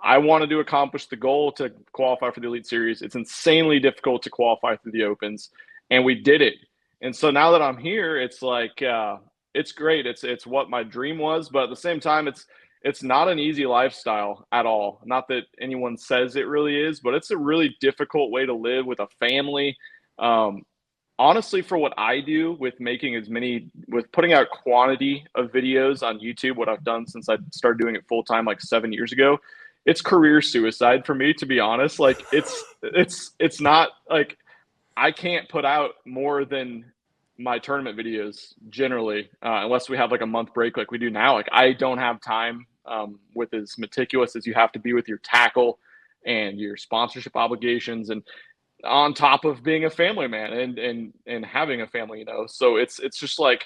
I wanted to accomplish the goal to qualify for the Elite Series. It's insanely difficult to qualify through the Opens, and we did it. And so now that I'm here, it's like, it's great. It's what my dream was, but at the same time, it's not an easy lifestyle at all. Not that anyone says it really is, but it's a really difficult way to live with a family. Honestly, for what I do with with putting out quantity of videos on YouTube, what I've done since I started doing it full time, like 7 years ago, it's career suicide for me, to be honest. Like it's not like I can't put out more than my tournament videos generally, unless we have like a month break like we do now. Like I don't have time with as meticulous as you have to be with your tackle and your sponsorship obligations, and on top of being a family man and having a family, so it's just like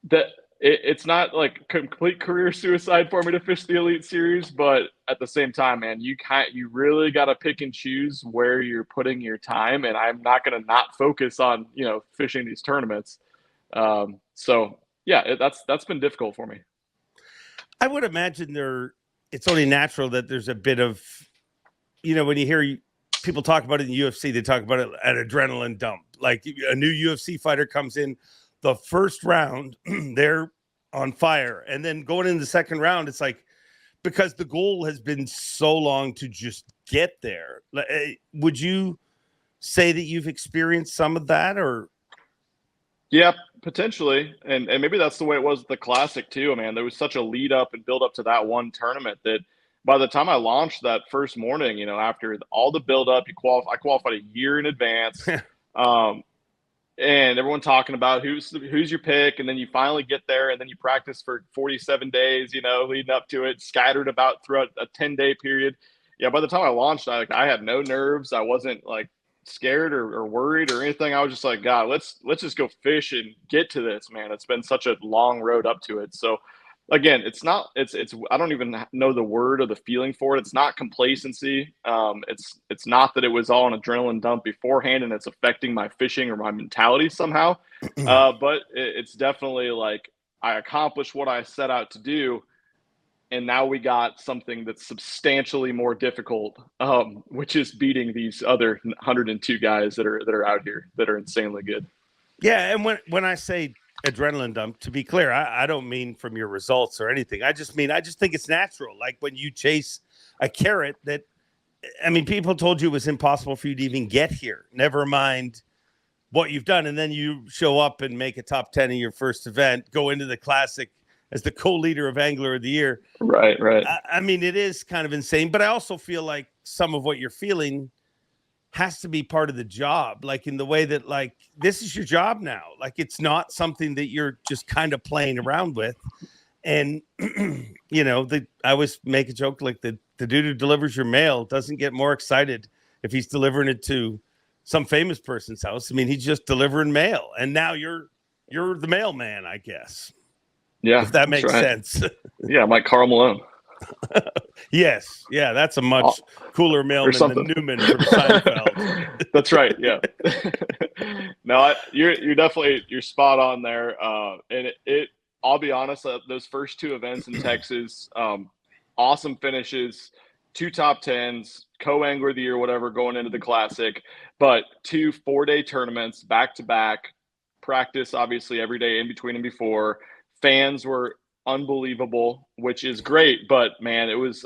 that. It's not like complete career suicide for me to fish the Elite Series, but at the same time, man, you really got to pick and choose where you're putting your time. And I'm not going to not focus on, fishing these tournaments. So yeah, that's been difficult for me. I would imagine it's only natural that there's a bit of, when you hear people talk about it in the UFC, they talk about it an adrenaline dump. Like a new UFC fighter comes in, the first round, they're on fire. And then going into the second round, it's like, because the goal has been so long to just get there. Would you say that you've experienced some of that, or? Yeah, potentially. And maybe that's the way it was at the Classic too, man. There was such a lead up and build up to that one tournament that by the time I launched that first morning, after all the build up, I qualified a year in advance. and everyone talking about who's your pick, and then you finally get there, and then you practice for 47 days, leading up to it, scattered about throughout a 10-day period. Yeah, by the time I launched, I had no nerves. I wasn't like scared or worried or anything. I was just like, God, let's just go fish and get to this, man. It's been such a long road up to it. So again, it's I don't even know the word or the feeling for it. It's not complacency. It's not that it was all an adrenaline dump beforehand and it's affecting my fishing or my mentality somehow. But it's definitely like I accomplished what I set out to do. And now we got something that's substantially more difficult, which is beating these other 102 guys that are out here that are insanely good. Yeah, and when I say adrenaline dump, to be clear, I don't mean from your results or anything. I just think it's natural. Like when you chase a carrot people told you it was impossible for you to even get here. Never mind what you've done. And then you show up and make a top 10 in your first event, go into the Classic as the co-leader of Angler of the Year. Right. It is kind of insane, but I also feel like some of what you're feeling has to be part of the job, like in the way that like this is your job now. Like it's not something that you're just kind of playing around with. And I always make a joke like the dude who delivers your mail doesn't get more excited if he's delivering it to some famous person's house. He's just delivering mail, and now you're the mailman, I guess. Yeah, if that makes sense. Yeah, I'm like Karl Malone. Yes, yeah, that's a much cooler mailman than Newman from Seinfeld. That's right. Yeah. No, you're spot on there. And I'll be honest, those first two events in Texas, awesome finishes, 2 top 10s, co-angler of the year, whatever, going into the Classic, but 2 4-day tournaments back to back. Practice obviously every day in between and before. Fans were unbelievable, which is great, but man, it was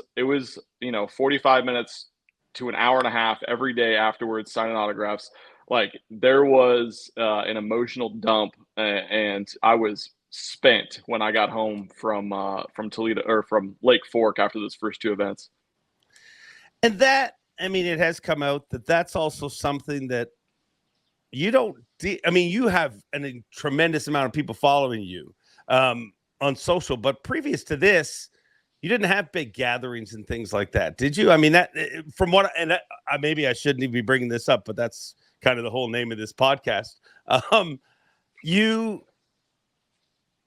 45 minutes to an hour and a half every day afterwards signing autographs. Like there was an emotional dump, and I was spent when I got home from Toledo or from Lake Fork after those first 2 events. And that, it has come out that that's also something that you don't you have a tremendous amount of people following you on social, but previous to this, you didn't have big gatherings and things like that, did you? Maybe I shouldn't even be bringing this up, but that's kind of the whole name of this podcast. You're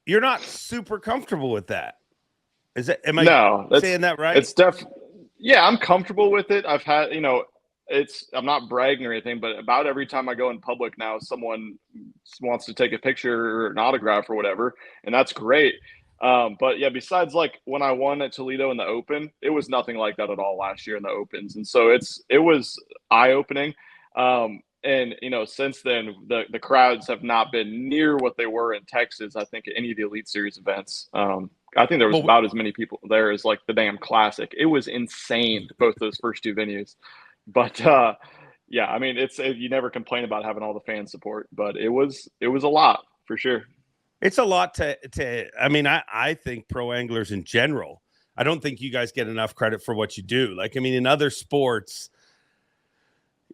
not super comfortable with that. Am I saying that right? It's yeah, I'm comfortable with it. I've had, I'm not bragging or anything, but about every time I go in public now, someone wants to take a picture or an autograph or whatever, and that's great. But yeah, besides like when I won at Toledo in the Open, it was nothing like that at all last year in the Opens, and so it was eye-opening. And since then, the crowds have not been near what they were in Texas. I think at any of the Elite Series events. I think there was about as many people there as like the damn Classic. It was insane, both those first 2 venues. But yeah, you never complain about having all the fan support, but it was a lot for sure. It's a lot to I think pro anglers in general, I don't think you guys get enough credit for what you do. Like, in other sports,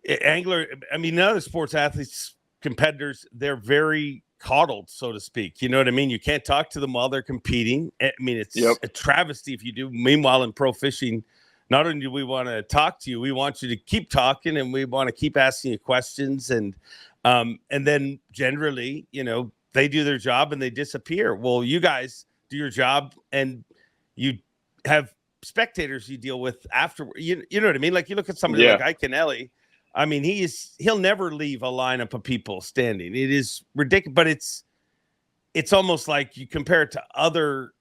in other sports, athletes, competitors, they're very coddled, so to speak. You know what I mean? You can't talk to them while they're competing. It's a travesty if you do. Meanwhile, in pro fishing, not only do we want to talk to you, we want you to keep talking, and we want to keep asking you questions. And then generally, they do their job and they disappear. Well, you guys do your job, and you have spectators you deal with after. You know what I mean? Like you look at somebody like Ike Kennelly. He'll never leave a lineup of people standing. It is ridiculous, but it's almost like you compare it to other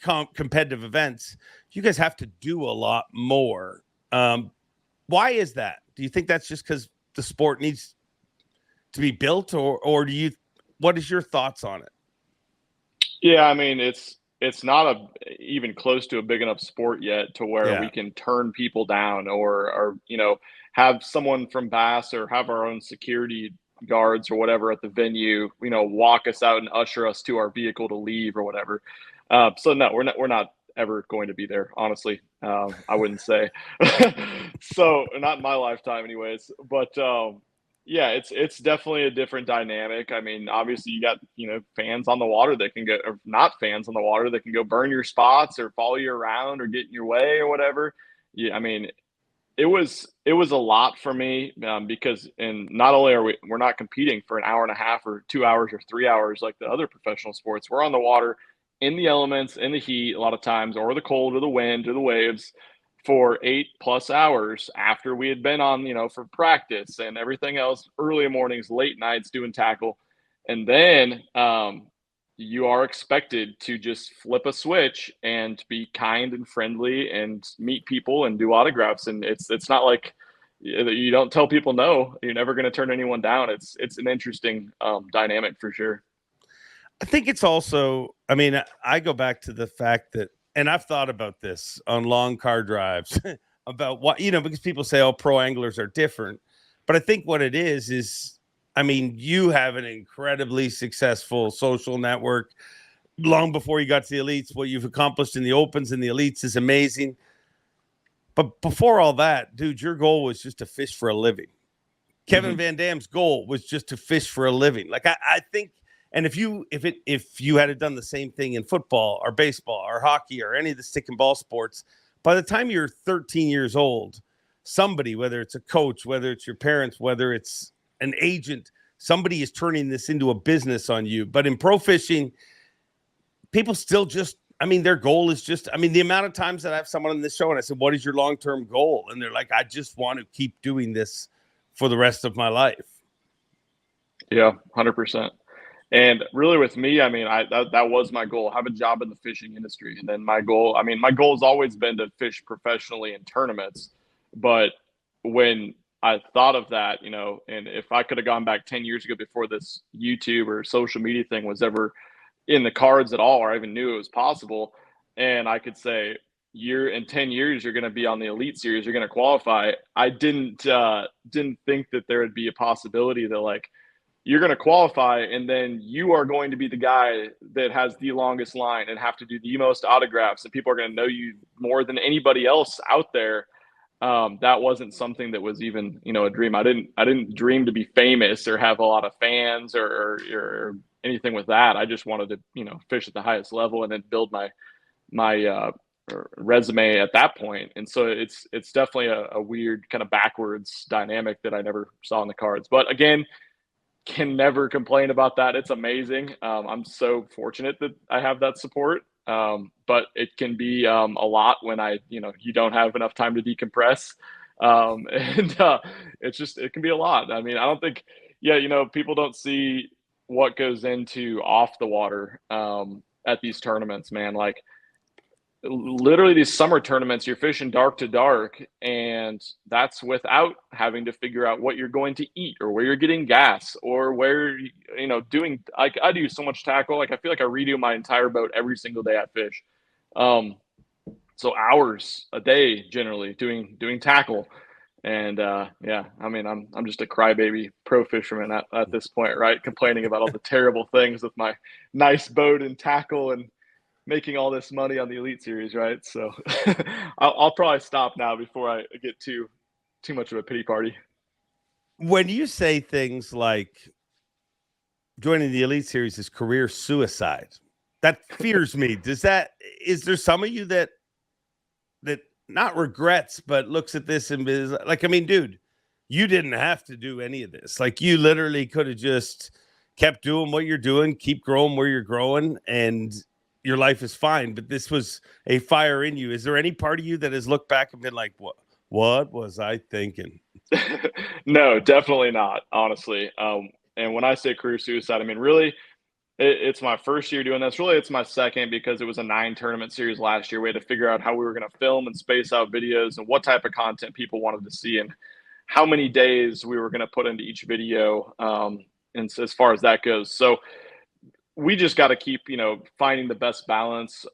competitive events. You guys have to do a lot more. Why is that? Do you think that's just because the sport needs to be built, or what is your thoughts on it? Yeah, it's not even close to a big enough sport yet to where we can turn people down or have someone from Bass or have our own security guards or whatever at the venue, walk us out and usher us to our vehicle to leave or whatever. So no, we're not ever going to be there, honestly. I wouldn't say. So not in my lifetime anyways, but Yeah, it's definitely a different dynamic. I mean, obviously you got, fans on the water that can go, or not fans on the water that can go burn your spots or follow you around or get in your way or whatever. Yeah, I mean, it was a lot for me, because and not only we're not competing for an hour and a half or 2 hours or 3 hours like the other professional sports. We're on the water in the elements, in the heat a lot of times, or the cold or the wind or the waves for 8+ hours after we had been on, for practice and everything else, early mornings, late nights doing tackle. And then you are expected to just flip a switch and be kind and friendly and meet people and do autographs. And it's not like you don't tell people no. You're never going to turn anyone down. It's an interesting dynamic for sure. I think it's also, I mean, I go back to the fact that, and I've thought about this on long car drives about what, because people say, oh, pro anglers are different. But I think what it is, I mean, you have an incredibly successful social network long before you got to the elites. What you've accomplished in the opens and the elites is amazing. But before all that, dude, your goal was just to fish for a living. Kevin Van Dam's goal was just to fish for a living. Like I think, and if you had done the same thing in football or baseball or hockey or any of the stick and ball sports, by the time you're 13 years old, somebody, whether it's a coach, whether it's your parents, whether it's an agent, somebody is turning this into a business on you. But in pro fishing, people still just, I mean, their goal is just, I mean, the amount of times that I have someone on this show and I said, what is your long-term goal? And they're like, I just want to keep doing this for the rest of my life. Yeah, 100%. And really with me, I mean, that was my goal, have a job in the fishing industry. And then my goal has always been to fish professionally in tournaments. But when I thought of that, and if I could have gone back 10 years ago before this YouTube or social media thing was ever in the cards at all, or I even knew it was possible, and I could say, in 10 years, you're going to be on the Elite Series, you're going to qualify. I didn't think that there would be a possibility that, like, you're going to qualify and then you are going to be the guy that has the longest line and have to do the most autographs, and people are going to know you more than anybody else out there. That wasn't something that was even, a dream. I didn't dream to be famous or have a lot of fans or anything with that. I just wanted to, fish at the highest level and then build my resume at that point. And so it's definitely a weird kind of backwards dynamic that I never saw in the cards. But again, can never complain about that. It's amazing. I'm so fortunate that I have that support. But it can be a lot when you don't have enough time to decompress. It can be a lot. I mean, I don't think, people don't see what goes into off the water at these tournaments, man. Like, literally these summer tournaments, you're fishing dark to dark, and that's without having to figure out what you're going to eat or where you're getting gas or where, doing, like, I do so much tackle. Like, I feel like I redo my entire boat every single day I fish. So hours a day generally doing tackle. And yeah, I mean, I'm just a crybaby pro fisherman at this point, right? Complaining about all the terrible things with my nice boat and tackle and making all this money on the Elite Series, right? So I'll probably stop now before I get too much of a pity party. When you say things like joining the Elite Series is career suicide, that fears me. Is there some of you that not regrets, but looks at this and is like, I mean, dude, you didn't have to do any of this. Like, you literally could have just kept doing what you're doing, keep growing where you're growing, and your life is fine. But this was a fire in you. Is there any part of you that has looked back and been like, what was I thinking? No, definitely not, honestly. And when I say career suicide, I mean, really, it's my first year doing this. Really, it's my second, because it was a 9-tournament series last year. We had to figure out how we were going to film and space out videos and what type of content people wanted to see and how many days we were going to put into each video. And so as far as that goes, so we just got to keep, finding the best balance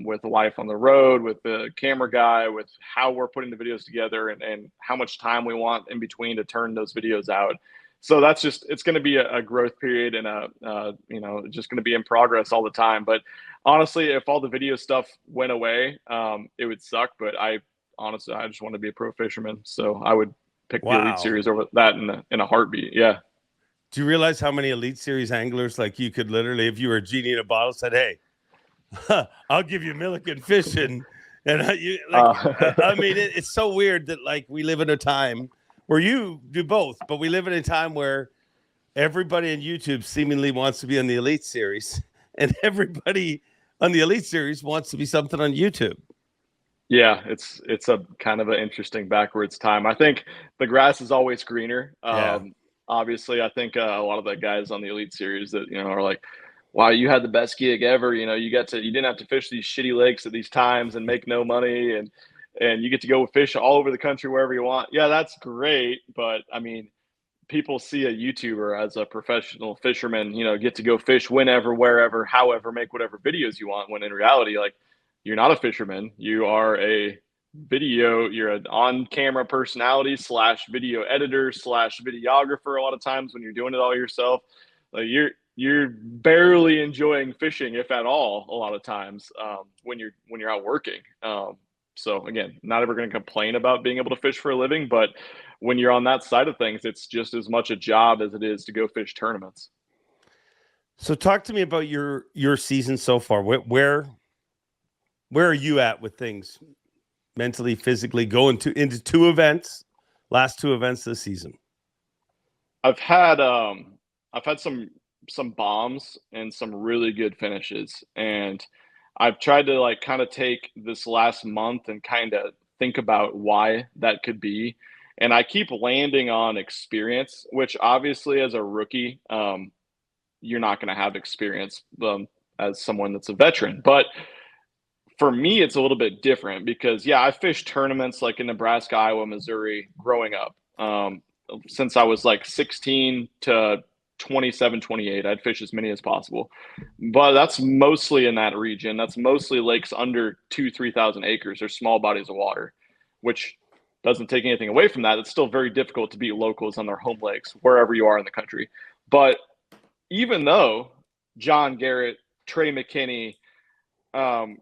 with life on the road, with the camera guy, with how we're putting the videos together and how much time we want in between to turn those videos out. So that's it's going to be a growth period and just going to be in progress all the time. But honestly, if all the video stuff went away, it would suck. But I just want to be a pro fisherman. So I would pick the Elite Wow. Series over that in a heartbeat. Yeah. Do you realize how many Elite Series anglers, like you could literally, if you were a genie in a bottle, said, "Hey, I'll give you Milliken fishing," and I mean, it's so weird that like we live in a time where you do both, but we live in a time where everybody on YouTube seemingly wants to be on the Elite Series, and everybody on the Elite Series wants to be something on YouTube. Yeah, it's a kind of an interesting backwards time. I think the grass is always greener. Yeah. Obviously, I think a lot of the guys on the Elite Series that are like, "Wow, you had the best gig ever." You didn't have to fish these shitty lakes at these times and make no money, and you get to go fish all over the country wherever you want. Yeah, that's great, but I mean, people see a YouTuber as a professional fisherman, get to go fish whenever, wherever, however, make whatever videos you want. When in reality, like, you're not a fisherman. You are you're an on-camera personality / video editor / videographer. A lot of times when you're doing it all yourself, like you're barely enjoying fishing, if at all, a lot of times when you're out working. So again, not ever going to complain about being able to fish for a living, but when you're on that side of things, it's just as much a job as it is to go fish tournaments. So talk to me about your season so far. Where are you at with things mentally, physically, going into last two events this season? I've had some bombs and some really good finishes, and I've tried to like kind of take this last month and kind of think about why that could be. And I keep landing on experience, which obviously as a rookie, you're not going to have experience as someone that's a veteran. But for me, it's a little bit different because, yeah, I fished tournaments like in Nebraska, Iowa, Missouri growing up. Since I was like 16 to 27, 28, I'd fish as many as possible. But that's mostly in that region. That's mostly lakes under 3,000 acres or small bodies of water, which doesn't take anything away from that. It's still very difficult to beat locals on their home lakes, wherever you are in the country. But even though John Garrett, Trey McKinney,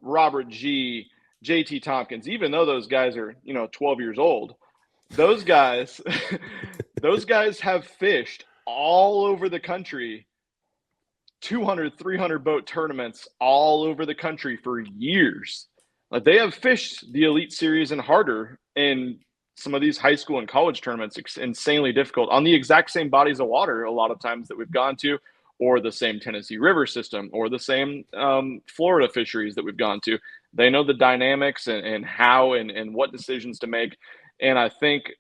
Robert G, JT Tompkins, even though those guys are 12 years old, those guys have fished all over the country, 200, 300 boat tournaments all over the country for years. Like, they have fished the Elite Series and harder in some of these high school and college tournaments. It's insanely difficult on the exact same bodies of water a lot of times that we've gone to, or the same Tennessee River system, or the same Florida fisheries that we've gone to. They know the dynamics and how and what decisions to make. And I think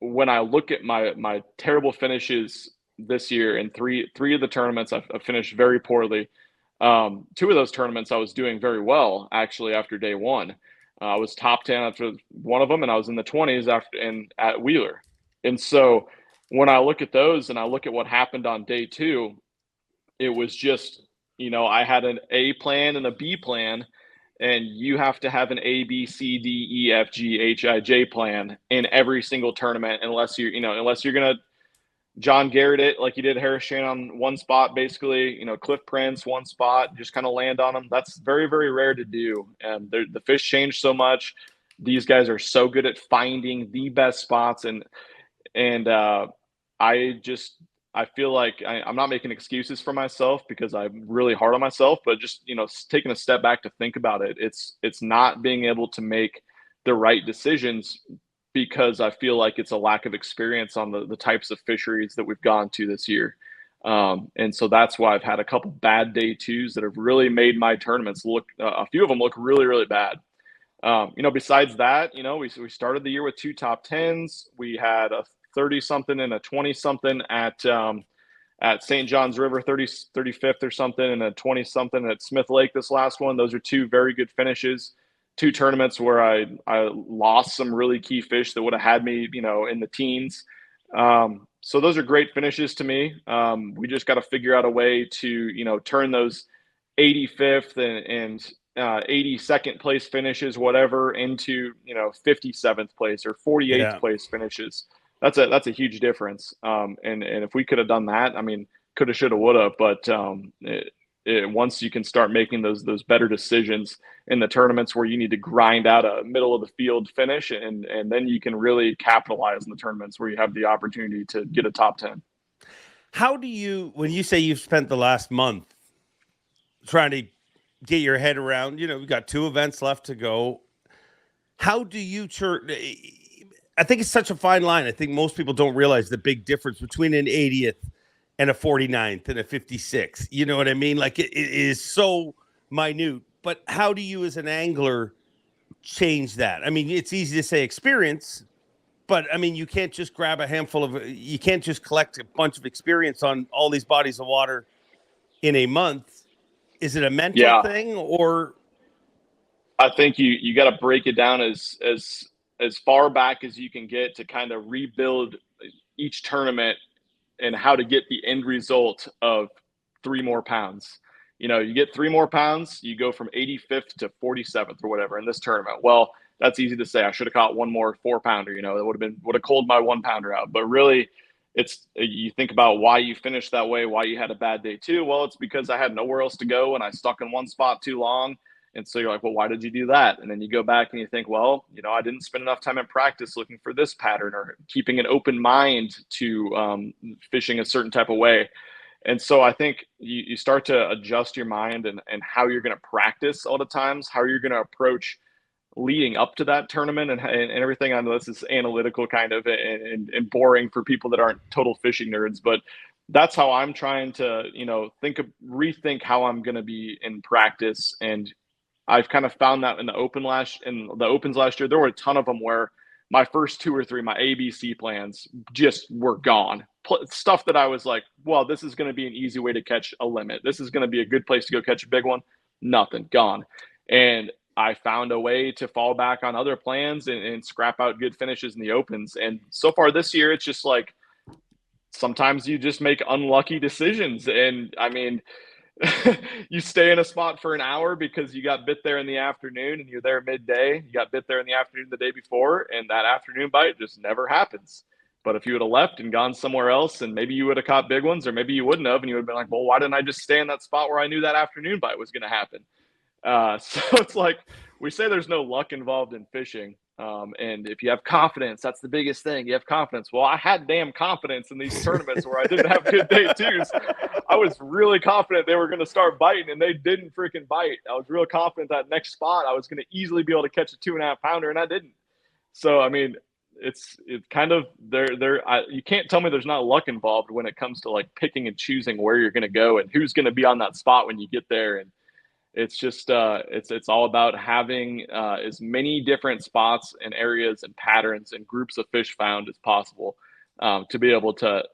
when I look at my terrible finishes this year in three of the tournaments, I've finished very poorly. Two of those tournaments I was doing very well, actually, after day one. I was top 10 after one of them, and I was in the 20s at Wheeler. And so when I look at those and I look at what happened on day two, it was just, I had an A plan and a B plan, and you have to have an A, B, C, D, E, F, G, H, I, J plan in every single tournament, unless you're going to John Garrett it like you did Harris Shane on one spot, basically, Cliff Prince, one spot, just kind of land on them. That's very, very rare to do. And the fish change so much. These guys are so good at finding the best spots. And I feel like I'm not making excuses for myself because I'm really hard on myself, but just, taking a step back to think about it. It's not being able to make the right decisions because I feel like it's a lack of experience on the types of fisheries that we've gone to this year. And so that's why I've had a couple bad day twos that have really made my tournaments look, a few of them look really, really bad. Besides that, we started the year with 2 top 10s. We had a 30-something and a 20-something at St. John's River, 35th or something, and a 20-something at Smith Lake this last one. Those are two very good finishes. 2 tournaments where I lost some really key fish that would have had me, in the teens. So those are great finishes to me. We just got to figure out a way to, turn those 85th and 82nd place finishes, whatever, into 57th place or 48th place finishes. That's a huge difference. And if we could have done that, I mean, coulda, shoulda, woulda, but once you can start making those better decisions in the tournaments where you need to grind out a middle of the field finish, and then you can really capitalize in the tournaments where you have the opportunity to get a top 10. How do you, when you say you've spent the last month trying to get your head around, we've got 2 events left to go. How do you I think it's such a fine line. I think most people don't realize the big difference between an 80th and a 49th and a 56. You know what I mean? Like it is so minute, but how do you as an angler change that? I mean, it's easy to say experience, but I mean, you can't just grab a handful you can't just collect a bunch of experience on all these bodies of water in a month. Is it a mental thing, or? I think you got to break it down as far back as you can get to kind of rebuild each tournament and how to get the end result of 3 more pounds. You get 3 more pounds, you go from 85th to 47th or whatever in this tournament. Well, that's easy to say. I should have caught 1 more 4-pounder. That would have culled my 1-pounder out. But really, you think about why you finished that way, why you had a bad day too. Well, it's because I had nowhere else to go and I stuck in one spot too long. And so you're like, well, why did you do that? And then you go back and you think, well, I didn't spend enough time in practice looking for this pattern or keeping an open mind to fishing a certain type of way. And so I think you start to adjust your mind and how you're going to practice all the times, how you're going to approach leading up to that tournament and everything. I know this is analytical kind of and boring for people that aren't total fishing nerds, but that's how I'm trying to, rethink how I'm going to be in practice. And I've kind of found that in the opens last year, there were a ton of them where my first 2 or 3, my ABC plans just were gone. Stuff that I was like, well, this is going to be an easy way to catch a limit. This is going to be a good place to go catch a big one. Nothing, gone. And I found a way to fall back on other plans and scrap out good finishes in the opens. And so far this year, it's just like, sometimes you just make unlucky decisions. And I mean, you stay in a spot for an hour because you got bit there in the afternoon and you're there midday. You got bit there in the afternoon the day before, and that afternoon bite just never happens. But if you would have left and gone somewhere else, and maybe you would have caught big ones, or maybe you wouldn't have, and you would have been like, well, why didn't I just stay in that spot where I knew that afternoon bite was going to happen? So it's like, we say there's no luck involved in fishing. And if you have confidence, that's the biggest thing. You have confidence. Well, I had damn confidence in these tournaments where I didn't have good day twos. I was really confident they were going to start biting, and they didn't freaking bite. I was real confident that next spot I was going to easily be able to catch a 2.5-pounder, and I didn't. So, I mean, it's kind of you can't tell me there's not luck involved when it comes to like picking and choosing where you're going to go and who's going to be on that spot when you get there. And it's just it's all about having as many different spots and areas and patterns and groups of fish found as possible to be able to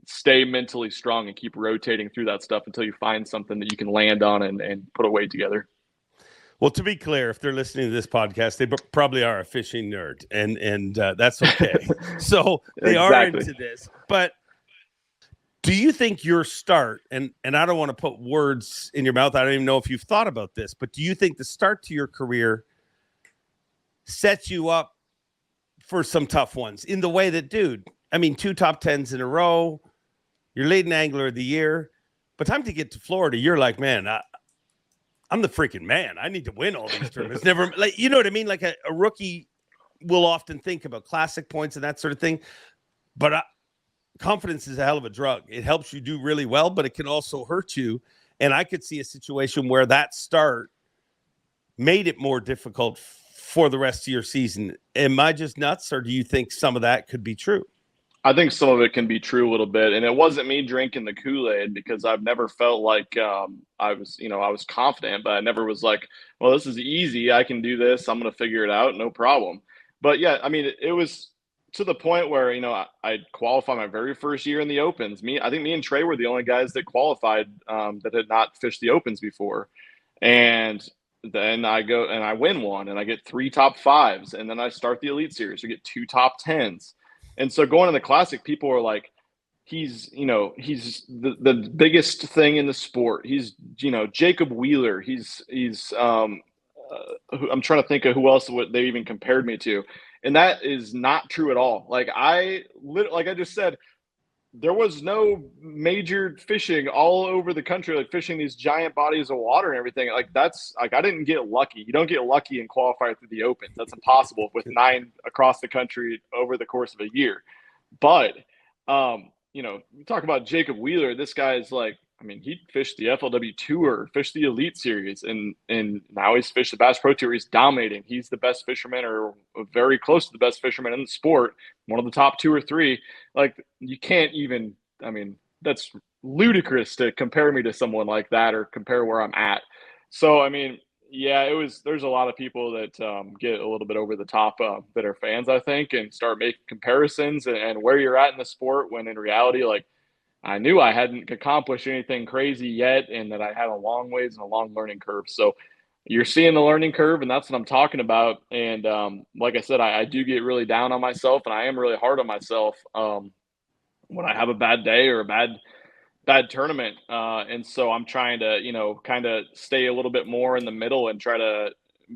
stay mentally strong and keep rotating through that stuff until you find something that you can land on and put a weight together. Well, to be clear, if they're listening to this podcast, they probably are a fishing nerd, and that's okay. So they are into this. But do you think your start, and I don't want to put words in your mouth, I don't even know if you've thought about this, but do you think the start to your career sets you up for some tough ones in the way that, dude, I mean, 2 top 10s in a row, you're leading angler of the year, but time to get to Florida, you're like, man, I'm the freaking man. I need to win all these tournaments. Never, like, you know what I mean? Like a rookie will often think about classic points and that sort of thing, but confidence is a hell of a drug. It helps you do really well, but it can also hurt you. And I could see a situation where that start made it more difficult for the rest of your season. Am I just nuts, or do you think some of that could be true? I think some of it can be true a little bit. And it wasn't me drinking the Kool-Aid, because I've never felt like I was confident, but I never was like, well, this is easy. I can do this. I'm going to figure it out. No problem. But yeah, I mean, it was to the point where, I qualified my very first year in the opens. I think me and Trey were the only guys that qualified that had not fished the opens before. And then I go and I win one, and I get 3 top 5s. And then I start the Elite Series. We get 2 top 10s. And so going to the Classic, people are like, he's the biggest thing in the sport. He's, Jacob Wheeler. He's I'm trying to think of who else they even compared me to. And that is not true at all. Like I just said, there was no major fishing all over the country, like fishing these giant bodies of water and everything. Like that's like, I didn't get lucky. You don't get lucky and qualify through the Opens. That's impossible with 9 across the country over the course of a year. But, you know, you talk about Jacob Wheeler, this guy's like, I mean, he fished the FLW Tour, fished the Elite Series, and now he's fished the Bass Pro Tour. He's dominating. He's the best fisherman, or very close to the best fisherman in the sport, one of the top 2 or 3. Like, you can't even, I mean, that's ludicrous to compare me to someone like that or compare where I'm at. So, I mean, yeah, there's a lot of people that get a little bit over the top that are fans, I think, and start making comparisons and where you're at in the sport, when in reality, like, I knew I hadn't accomplished anything crazy yet, and that I had a long ways and a long learning curve. So you're seeing the learning curve, and that's what I'm talking about. And like I said, I do get really down on myself, and I am really hard on myself when I have a bad day or a bad tournament. And so I'm trying to, you know, kind of stay a little bit more in the middle and try to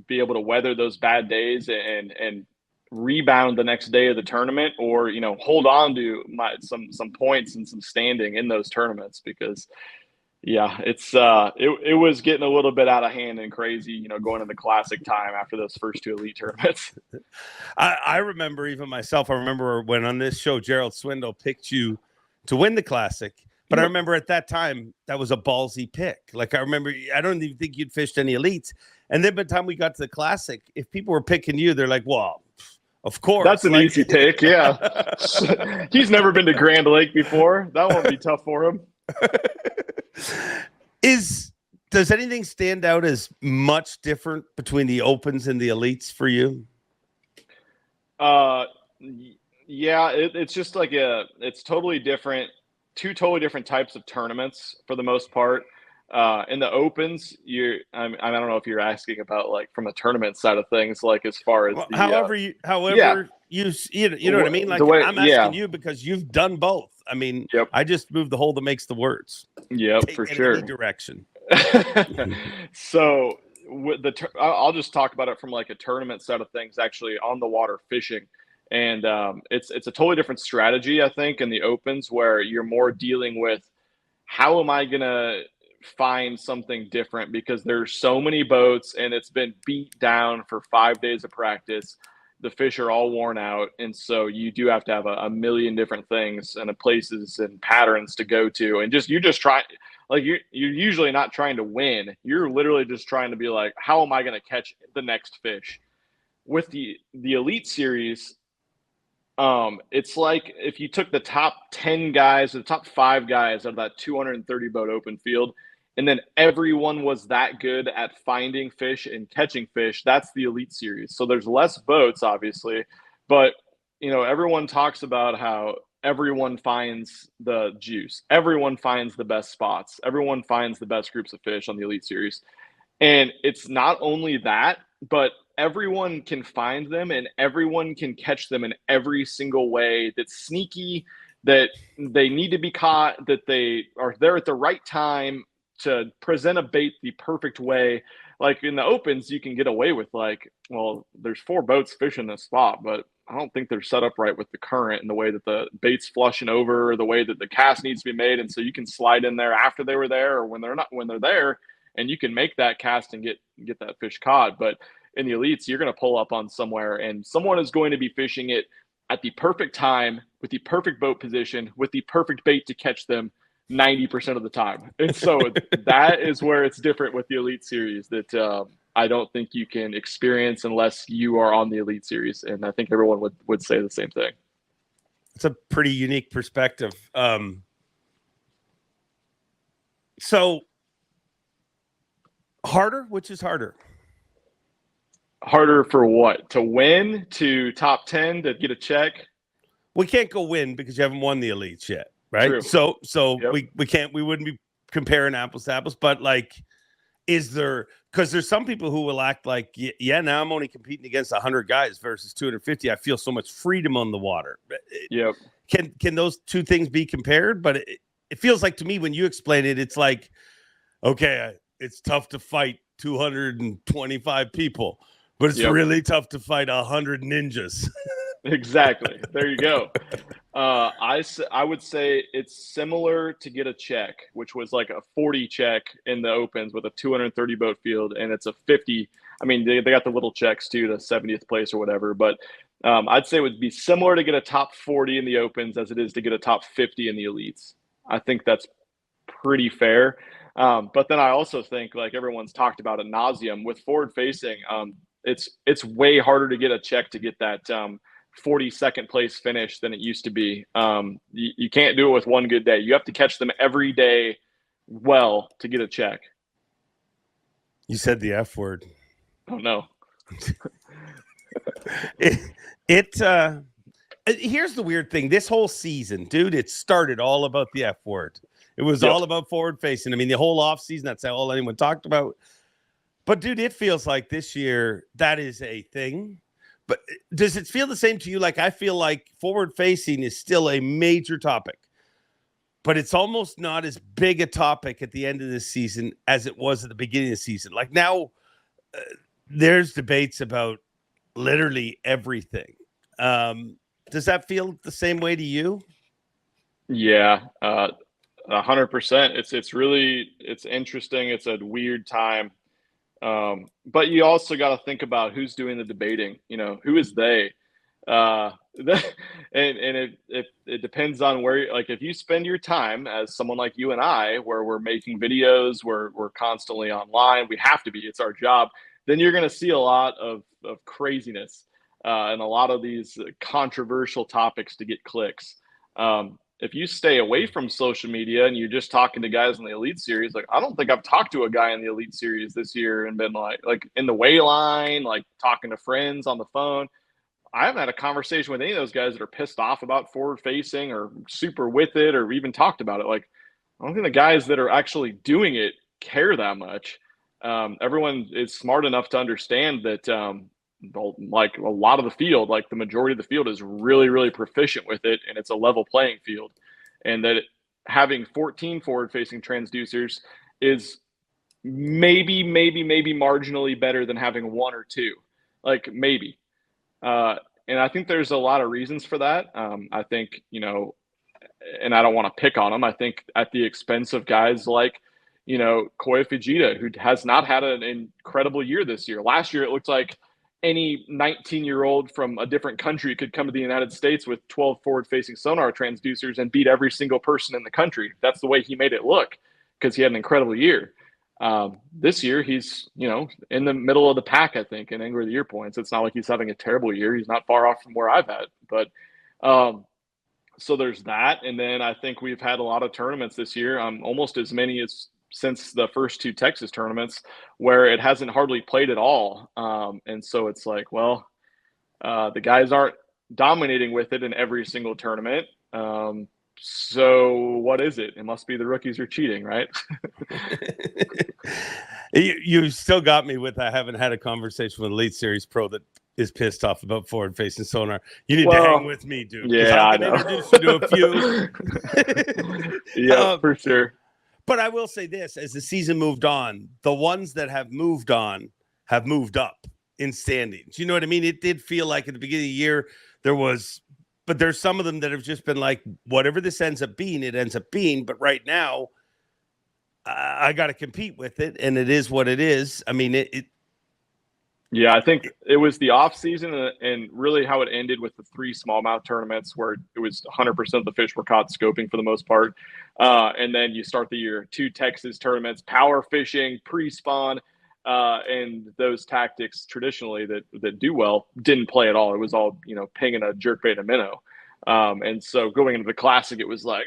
be able to weather those bad days and rebound the next day of the tournament, or, you know, hold on to some points and some standing in those tournaments, because yeah, it was getting a little bit out of hand and crazy, you know, going into classic time after those first 2 Elite tournaments. I remember even myself, I remember when on this show, Gerald Swindle picked you to win the classic. But I remember at that time, that was a ballsy pick. Like, I remember, I don't even think you'd fished any Elites. And then by the time we got to the classic, if people were picking you, they're like, well, of course. That's an easy pick, yeah. He's never been to Grand Lake before. That won't be tough for him. Does anything stand out as much different between the Opens and the Elites for you? Yeah, it's just like it's totally different. 2 totally different types of tournaments for the most part. In the Opens, I don't know if you're asking about like from a tournament side of things, like as far as however you know what I mean. Like, I'm asking you because you've done both. I mean, yep. I just moved the hole that makes the words. Yep, for sure. Any direction. So I'll just talk about it from like a tournament side of things, actually on the water fishing. And it's a totally different strategy, I think, in the Opens, where you're more dealing with how am I going to find something different, because there's so many boats and it's been beat down for 5 days of practice. The fish are all worn out. And so you do have to have a million different things and places and patterns to go to. And you just try, like you're usually not trying to win. You're literally just trying to be like, how am I going to catch the next fish? With the Elite Series, it's like if you took the top 10 guys, or the top 5 guys out of that 230 boat open field, and then everyone was that good at finding fish and catching fish, that's the Elite Series. So there's less boats, obviously, but, you know, everyone talks about how everyone finds the juice. Everyone finds the best spots. Everyone finds the best groups of fish on the Elite Series. And it's not only that, but everyone can find them and everyone can catch them in every single way that's sneaky, that they need to be caught, that they are there at the right time to present a bait the perfect way. Like in the Opens, you can get away with like, well, there's 4 boats fishing this spot, but I don't think they're set up right with the current and the way that the bait's flushing over, or the way that the cast needs to be made. And so you can slide in there after they were there, or when they're there, and you can make that cast and get that fish caught. But in the Elites, you're going to pull up on somewhere and someone is going to be fishing it at the perfect time, with the perfect boat position, with the perfect bait to catch them 90% of the time. And so that is where it's different with the Elite Series, that I don't think you can experience unless you are on the Elite Series. And I think everyone would say the same thing. It's a pretty unique perspective. So harder, which is harder? Harder for what? To win, to top 10, to get a check? We can't go win because you haven't won the Elites yet, right? True. So Yep. we wouldn't be comparing apples to apples, but like, is there, because there's some people who will act like, yeah, now I'm only competing against 100 guys versus 250. I feel so much freedom on the water. Yep. Can those two things be compared? But it feels like to me when you explain it, it's like, okay, it's tough to fight 225 people, but it's Yep. really tough to fight 100 ninjas. Exactly. There you go. I would say it's similar to get a check, which was like a 40 check in the opens with a 230 boat field, and it's a 50. I mean, they got the little checks too, the 70th place or whatever. But I'd say it would be similar to get a top 40 in the opens as it is to get a top 50 in the elites. I think that's pretty fair. But then I also think, like everyone's talked about ad nauseum with forward facing, it's way harder to get a check to get that 42nd place finish than it used to be. You can't do it with one good day. You have to catch them every day well to get a check. You said the F word. Oh no. Here's the weird thing. This whole season, dude, it started all about the F word. It was all about forward facing. I mean, the whole off season, that's all anyone talked about. But dude, it feels like this year that is a thing. But does it feel the same to you? Like, I feel like forward facing is still a major topic, but it's almost not as big a topic at the end of this season as it was at the beginning of the season. Like now, there's debates about literally everything. Does that feel the same way to you? Yeah, 100%. It's interesting. It's a weird time. But you also got to think about who's doing the debating. You know, who is they? And it depends on where. Like, if you spend your time as someone like you and I, where we're making videos, we're constantly online, we have to be. It's our job. Then you're going to see a lot of craziness and a lot of these controversial topics to get clicks. If you stay away from social media and you're just talking to guys in the Elite Series, like, I don't think I've talked to a guy in the Elite Series this year and been like in the way line, like talking to friends on the phone. I haven't had a conversation with any of those guys that are pissed off about forward facing or super with it or even talked about it. Like, I don't think the guys that are actually doing it care that much. Everyone is smart enough to understand that, like a lot of the field, like the majority of the field is really, really proficient with it, and it's a level playing field. And that having 14 forward-facing transducers is maybe marginally better than having one or two, like maybe. And I think there's a lot of reasons for that. I think, you know, and I don't want to pick on them. I think at the expense of guys like, you know, Koya Fujita, who has not had an incredible year this year. Last year, it looked like any 19-year-old from a different country could come to the United States with 12 forward-facing sonar transducers and beat every single person in the country. That's the way he made it look because he had an incredible year. This year, he's, you know, in the middle of the pack, I think, in Angler of the Year points. It's not like he's having a terrible year. He's not far off from where I've had. But so there's that. And then I think we've had a lot of tournaments this year, almost as many as since the first two Texas tournaments, where it hasn't hardly played at all. And so it's like, well, the guys aren't dominating with it in every single tournament. So what is it? It must be the rookies are cheating, right? You still got me with, I haven't had a conversation with Elite Series Pro that is pissed off about forward facing sonar. You need to hang with me, dude. Yeah, I can introduce you to a few. Yeah, for sure. But I will say this, as the season moved on, the ones that have moved on have moved up in standings. You know what I mean? It did feel like at the beginning of the year but there's some of them that have just been like, whatever this ends up being, it ends up being. But right now, I got to compete with it, and it is what it is. I mean, Yeah, I think it was the off season and really how it ended with the 3 smallmouth tournaments where it was 100% of the fish were caught scoping for the most part. And then you start the year 2 Texas tournaments, power fishing, pre-spawn, and those tactics traditionally that do well didn't play at all. It was all, you know, pinging a jerkbait and a minnow. And so going into the Classic, it was like,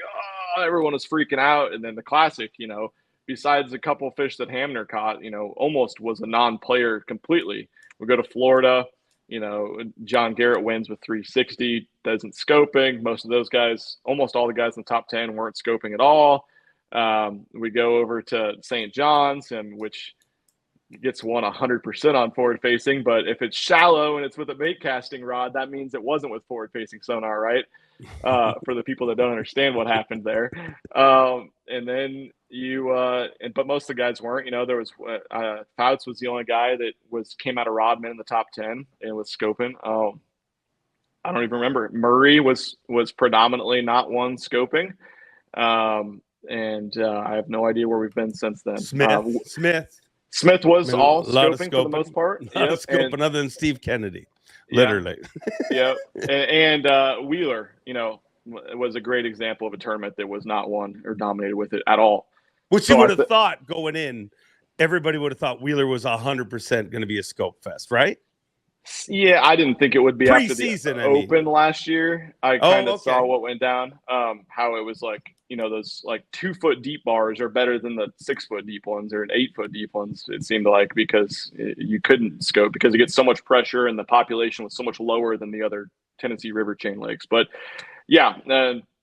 oh, everyone was freaking out. And then the Classic, you know, besides a couple of fish that Hamner caught, you know, almost was a non-player completely. We go to Florida, you know, John Garrett wins with 360, doesn't scoping. Most of those guys, almost all the guys in the top 10 weren't scoping at all. We go over to St. John's, and which gets 100% on forward facing, but if it's shallow and it's with a bait casting rod, that means it wasn't with forward facing sonar, right? For the people that don't understand what happened there. And then but most of the guys weren't, you know, there was, Fouts was the only guy that came out of Rodman in the top 10 and was scoping. I don't even remember. Murray was predominantly not one scoping. And I have no idea where we've been since then. Smith was I mean, all a lot of scoping for the most part. A lot of scoping other than Steve Kennedy, literally. Yeah. And Wheeler, was a great example of a tournament that was not won or dominated with it at all. Which you would have thought going in, everybody would have thought Wheeler was 100% going to be a scope fest, right? Yeah, I didn't think it would be Pre-season, after the Open last year. I kind of saw what went down, how it was like, those like 2 foot deep bars are better than the 6 foot deep ones or 8 foot deep ones, it seemed like, because you couldn't scope because it gets so much pressure and the population was so much lower than the other Tennessee River chain lakes. But yeah,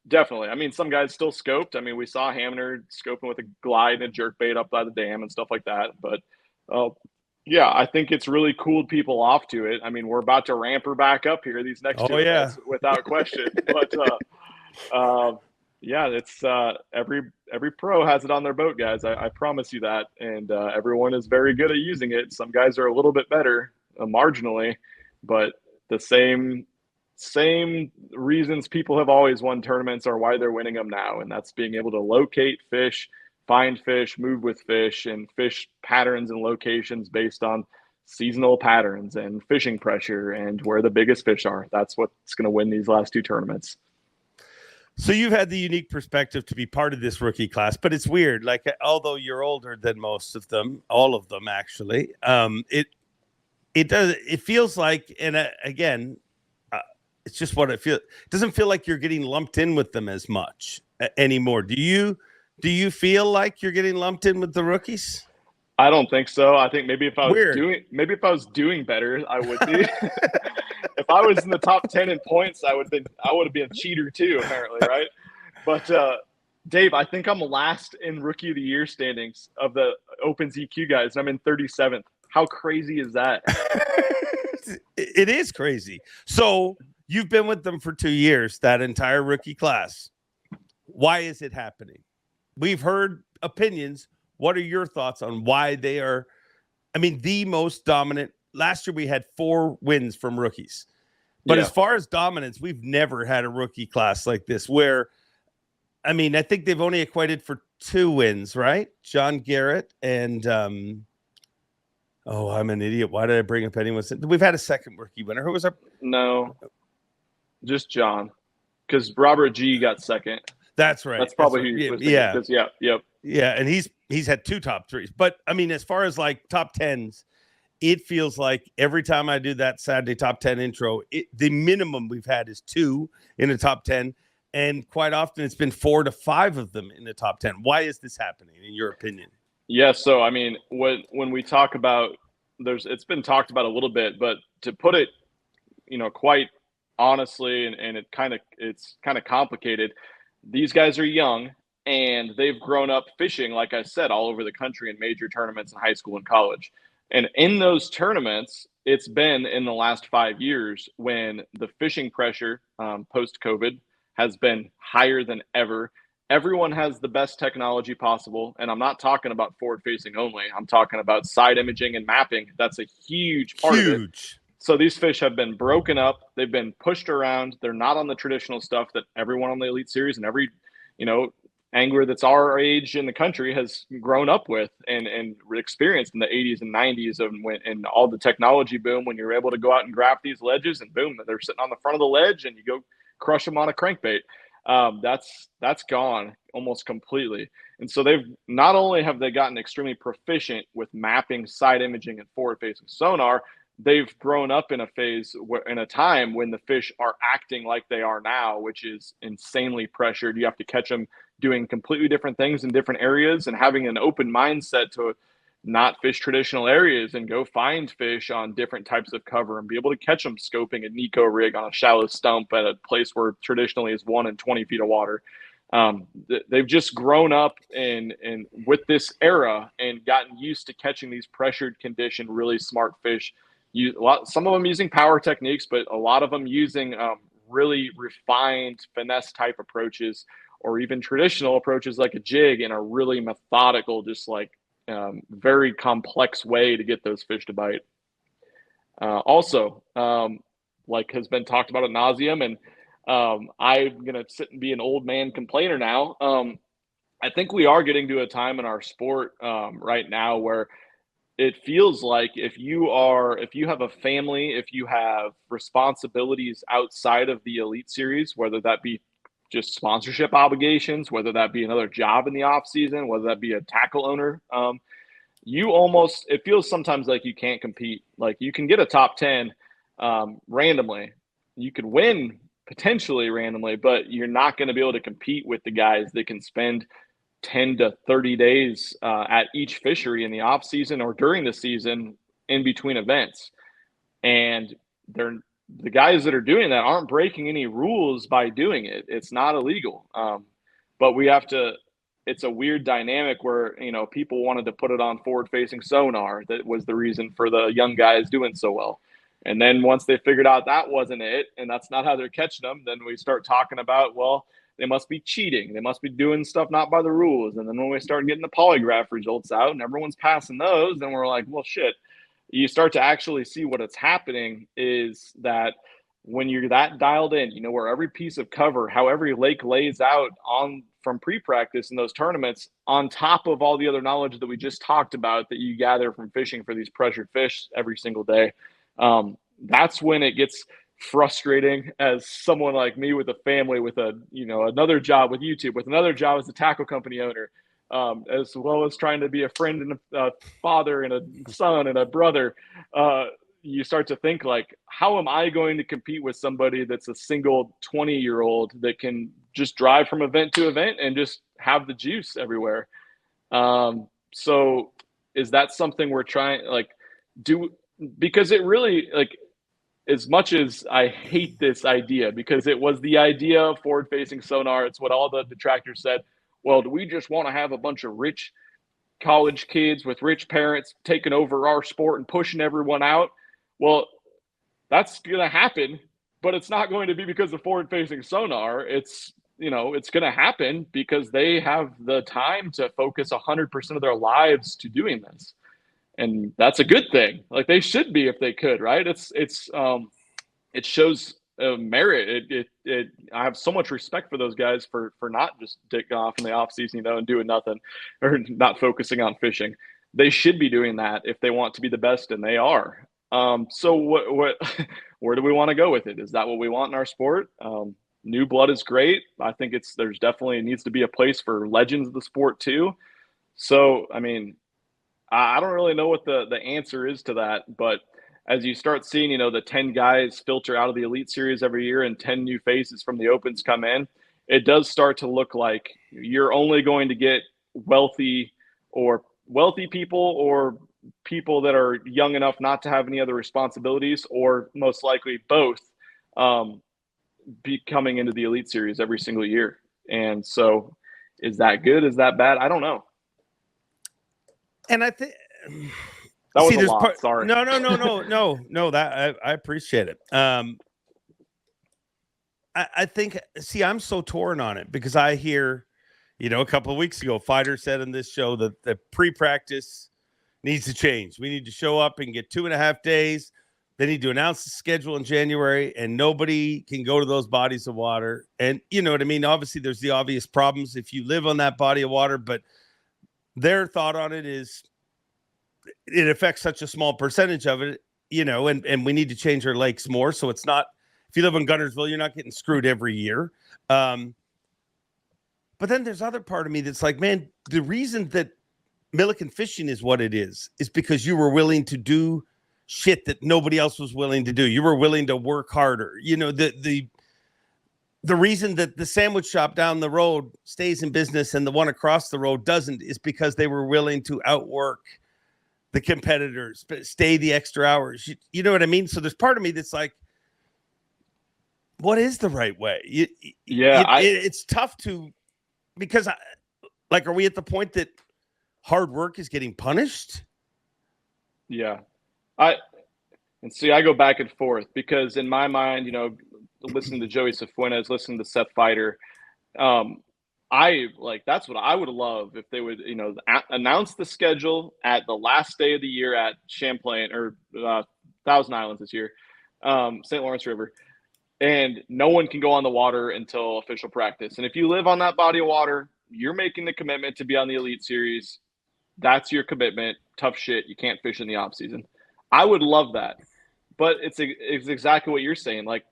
definitely. I mean, some guys still scoped. I mean, we saw Hamner scoping with a glide and a jerk bait up by the dam and stuff like that. But yeah, I think it's really cooled people off to it. I mean, we're about to ramp her back up here these next 2 events without question. But yeah, it's every pro has it on their boat, guys. I promise you that. And everyone is very good at using it. Some guys are a little bit better marginally, but the same reasons people have always won tournaments are why they're winning them now. And that's being able to locate fish, find fish, move with fish, and fish patterns and locations based on seasonal patterns and fishing pressure and where the biggest fish are. That's what's going to win these last 2 tournaments. So you've had the unique perspective to be part of this rookie class, but it's weird. Like, although you're older than most of them, all of them actually, it feels like, and again, it's just what it feels. It doesn't feel like you're getting lumped in with them as much anymore. Do you feel like you're getting lumped in with the rookies? I don't think so. I think maybe if I was doing better, I would be. If I was in the top 10 in points, I would have been a cheater too, apparently, right? But Dave, I think I'm last in Rookie of the Year standings of the Opens EQ guys. I'm in 37th. How crazy is that? It is crazy. So you've been with them for 2 years, that entire rookie class. Why is it happening? We've heard opinions. What are your thoughts on why they are, the most dominant? Last year we had 4 wins from rookies. But as far as dominance, we've never had a rookie class like this where, I think they've only equated for 2 wins, right? John Garrett and, I'm an idiot. Why did I bring up anyone? We've had a second rookie winner. Who was our? No, just John. Because Robert G got second. That's right. That's probably who you was thinking. Yeah, and he's had 2 top 3s. But, as far as like top 10s, it feels like every time I do that Saturday top 10 intro, the minimum we've had is 2 in the top 10. And quite often it's been 4 to 5 of them in the top 10. Why is this happening, in your opinion? Yeah, so, when we talk about, it's been talked about a little bit, but to put it, quite honestly, and it's kind of complicated, these guys are young and they've grown up fishing, like I said, all over the country in major tournaments in high school and college. And in those tournaments, it's been in the last 5 years when the fishing pressure post-COVID has been higher than ever. Everyone has the best technology possible. And I'm not talking about forward-facing only. I'm talking about side imaging and mapping. That's a huge part of it. So these fish have been broken up. They've been pushed around. They're not on the traditional stuff that everyone on the Elite Series and every, angler that's our age in the country has grown up with and experienced in the 80s and 90s and all the technology boom when you're able to go out and grab these ledges and boom, they're sitting on the front of the ledge and you go crush them on a crankbait. That's gone almost completely. And so not only have they gotten extremely proficient with mapping, side imaging, and forward-facing sonar, they've grown up in a time when the fish are acting like they are now, which is insanely pressured. You have to catch them doing completely different things in different areas and having an open mindset to not fish traditional areas and go find fish on different types of cover and be able to catch them scoping a Nico rig on a shallow stump at a place where traditionally is 1 in 20 feet of water. They've just grown up in with this era and gotten used to catching these pressured condition, really smart fish. Some of them using power techniques, but a lot of them using really refined finesse type approaches or even traditional approaches like a jig in a really methodical, just like very complex way to get those fish to bite. Also, like has been talked about ad nauseum. And I'm going to sit and be an old man complainer now. I think we are getting to a time in our sport right now where it feels like if you have a family, if you have responsibilities outside of the Elite Series, whether that be just sponsorship obligations, whether that be another job in the off season, whether that be a tackle owner, it feels sometimes like you can't compete. Like you can get a top 10 randomly. You could win potentially randomly, but you're not going to be able to compete with the guys that can spend 10 to 30 days at each fishery in the off season or during the season in between events. And the guys that are doing that aren't breaking any rules by doing it. It's not illegal. But it's a weird dynamic where, people wanted to put it on forward facing sonar. That was the reason for the young guys doing so well. And then once they figured out that wasn't it, and that's not how they're catching them, then we start talking about, well, they must be cheating. They must be doing stuff not by the rules. And then when we start getting the polygraph results out and everyone's passing those, then we're like, well, shit. You start to actually see what it's happening is that when you're that dialed in, where every piece of cover, how every lake lays out from pre-practice in those tournaments, on top of all the other knowledge that we just talked about that you gather from fishing for these pressured fish every single day. That's when it gets frustrating as someone like me with a family, with another job with YouTube, with another job as a tackle company owner, as well as trying to be a friend and a father and a son and a brother. You start to think like, how am I going to compete with somebody that's a single 20-year-old that can just drive from event to event and just have the juice everywhere? So is that something we're trying because it really, as much as I hate this idea, because it was the idea of forward-facing sonar, it's what all the detractors said. Well, do we just want to have a bunch of rich college kids with rich parents taking over our sport and pushing everyone out? Well, that's going to happen, but it's not going to be because of forward-facing sonar. It's going to happen because they have the time to focus 100% of their lives to doing this. And that's a good thing. Like they should be if they could, right? It shows merit. I have so much respect for those guys for not just dicking off in the off season, and doing nothing or not focusing on fishing. They should be doing that if they want to be the best, and they are. So what where do we want to go with it? Is that what we want in our sport? New blood is great. I think there's definitely needs to be a place for legends of the sport too. So, I mean, I don't really know what the answer is to that, but as you start seeing, the 10 guys filter out of the Elite Series every year and 10 new faces from the Opens come in, it does start to look like you're only going to get wealthy people or people that are young enough not to have any other responsibilities, or most likely both, be coming into the Elite Series every single year. And so is that good? Is that bad? I don't know. And I think that was a lot. Sorry. No. That I appreciate it. I think. See, I'm so torn on it because I hear, a couple of weeks ago, Fighter said on this show that the pre-practice needs to change. We need to show up and get 2.5 days. They need to announce the schedule in January, and nobody can go to those bodies of water. And you know what I mean? Obviously, there's the obvious problems if you live on that body of water, but their thought on it is it affects such a small percentage of it, and we need to change our lakes more. So it's not, if you live in Guntersville, you're not getting screwed every year. But then there's other part of me that's like, man, the reason that Milliken fishing is what it is because you were willing to do shit that nobody else was willing to do. You were willing to work harder. The reason that the sandwich shop down the road stays in business and the one across the road doesn't is because they were willing to outwork the competitors, but stay the extra hours. You know what I mean? So there's part of me that's like, what is the right way? It's tough to, because are we at the point that hard work is getting punished? Yeah. I go back and forth because in my mind, listening to Joey Cifuentes, listening to Seth Fighter, that's what I would love if they would, announce the schedule at the last day of the year at Champlain or Thousand Islands this year. St. Lawrence River, and no one can go on the water until official practice. And if you live on that body of water, you're making the commitment to be on the Elite Series. That's your commitment. Tough shit. You can't fish in the off season. I would love that, but it's exactly what you're saying. Like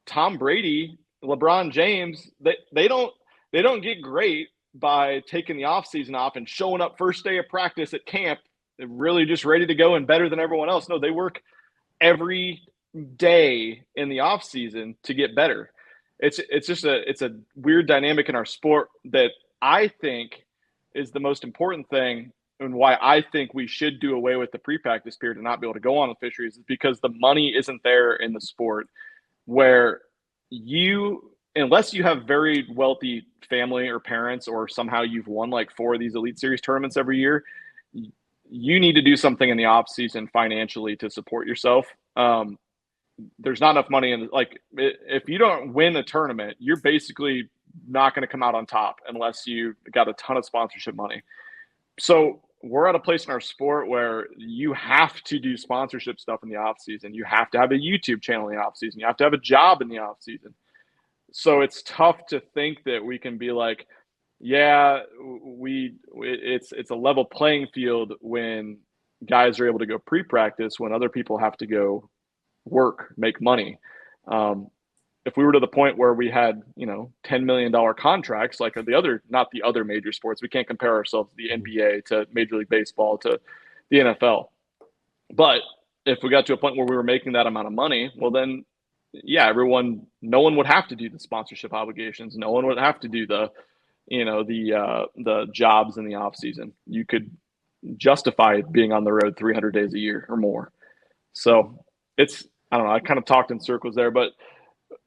Tom Brady, LeBron James, they don't get great by taking the off season off and showing up first day of practice at camp. They're really just ready to go and better than everyone else. No, they work every day in the off season to get better. It's a weird dynamic in our sport that I think is the most important thing, and why I think we should do away with the pre-practice period and not be able to go on the fisheries is because the money isn't there in the sport, where unless you have very wealthy family or parents, or somehow you've won like 4 of these Elite Series tournaments every year, you need to do something in the off season financially to support yourself. There's not enough money in, like, if you don't win a tournament, you're basically not going to come out on top unless you got a ton of sponsorship money. So we're at a place in our sport where you have to do sponsorship stuff in the off season. You have to have a YouTube channel in the off season. You have to have a job in the off season. So it's tough to think that we can be like, yeah, it's a level playing field when guys are able to go pre-practice when other people have to go work, make money. If we were to the point where we had, $10 million contracts, like not the other major sports, we can't compare ourselves to the NBA, to Major League Baseball, to the NFL. But if we got to a point where we were making that amount of money, well then, yeah, no one would have to do the sponsorship obligations. No one would have to do the jobs in the off season. You could justify being on the road 300 days a year or more. So I don't know, I kind of talked in circles there, but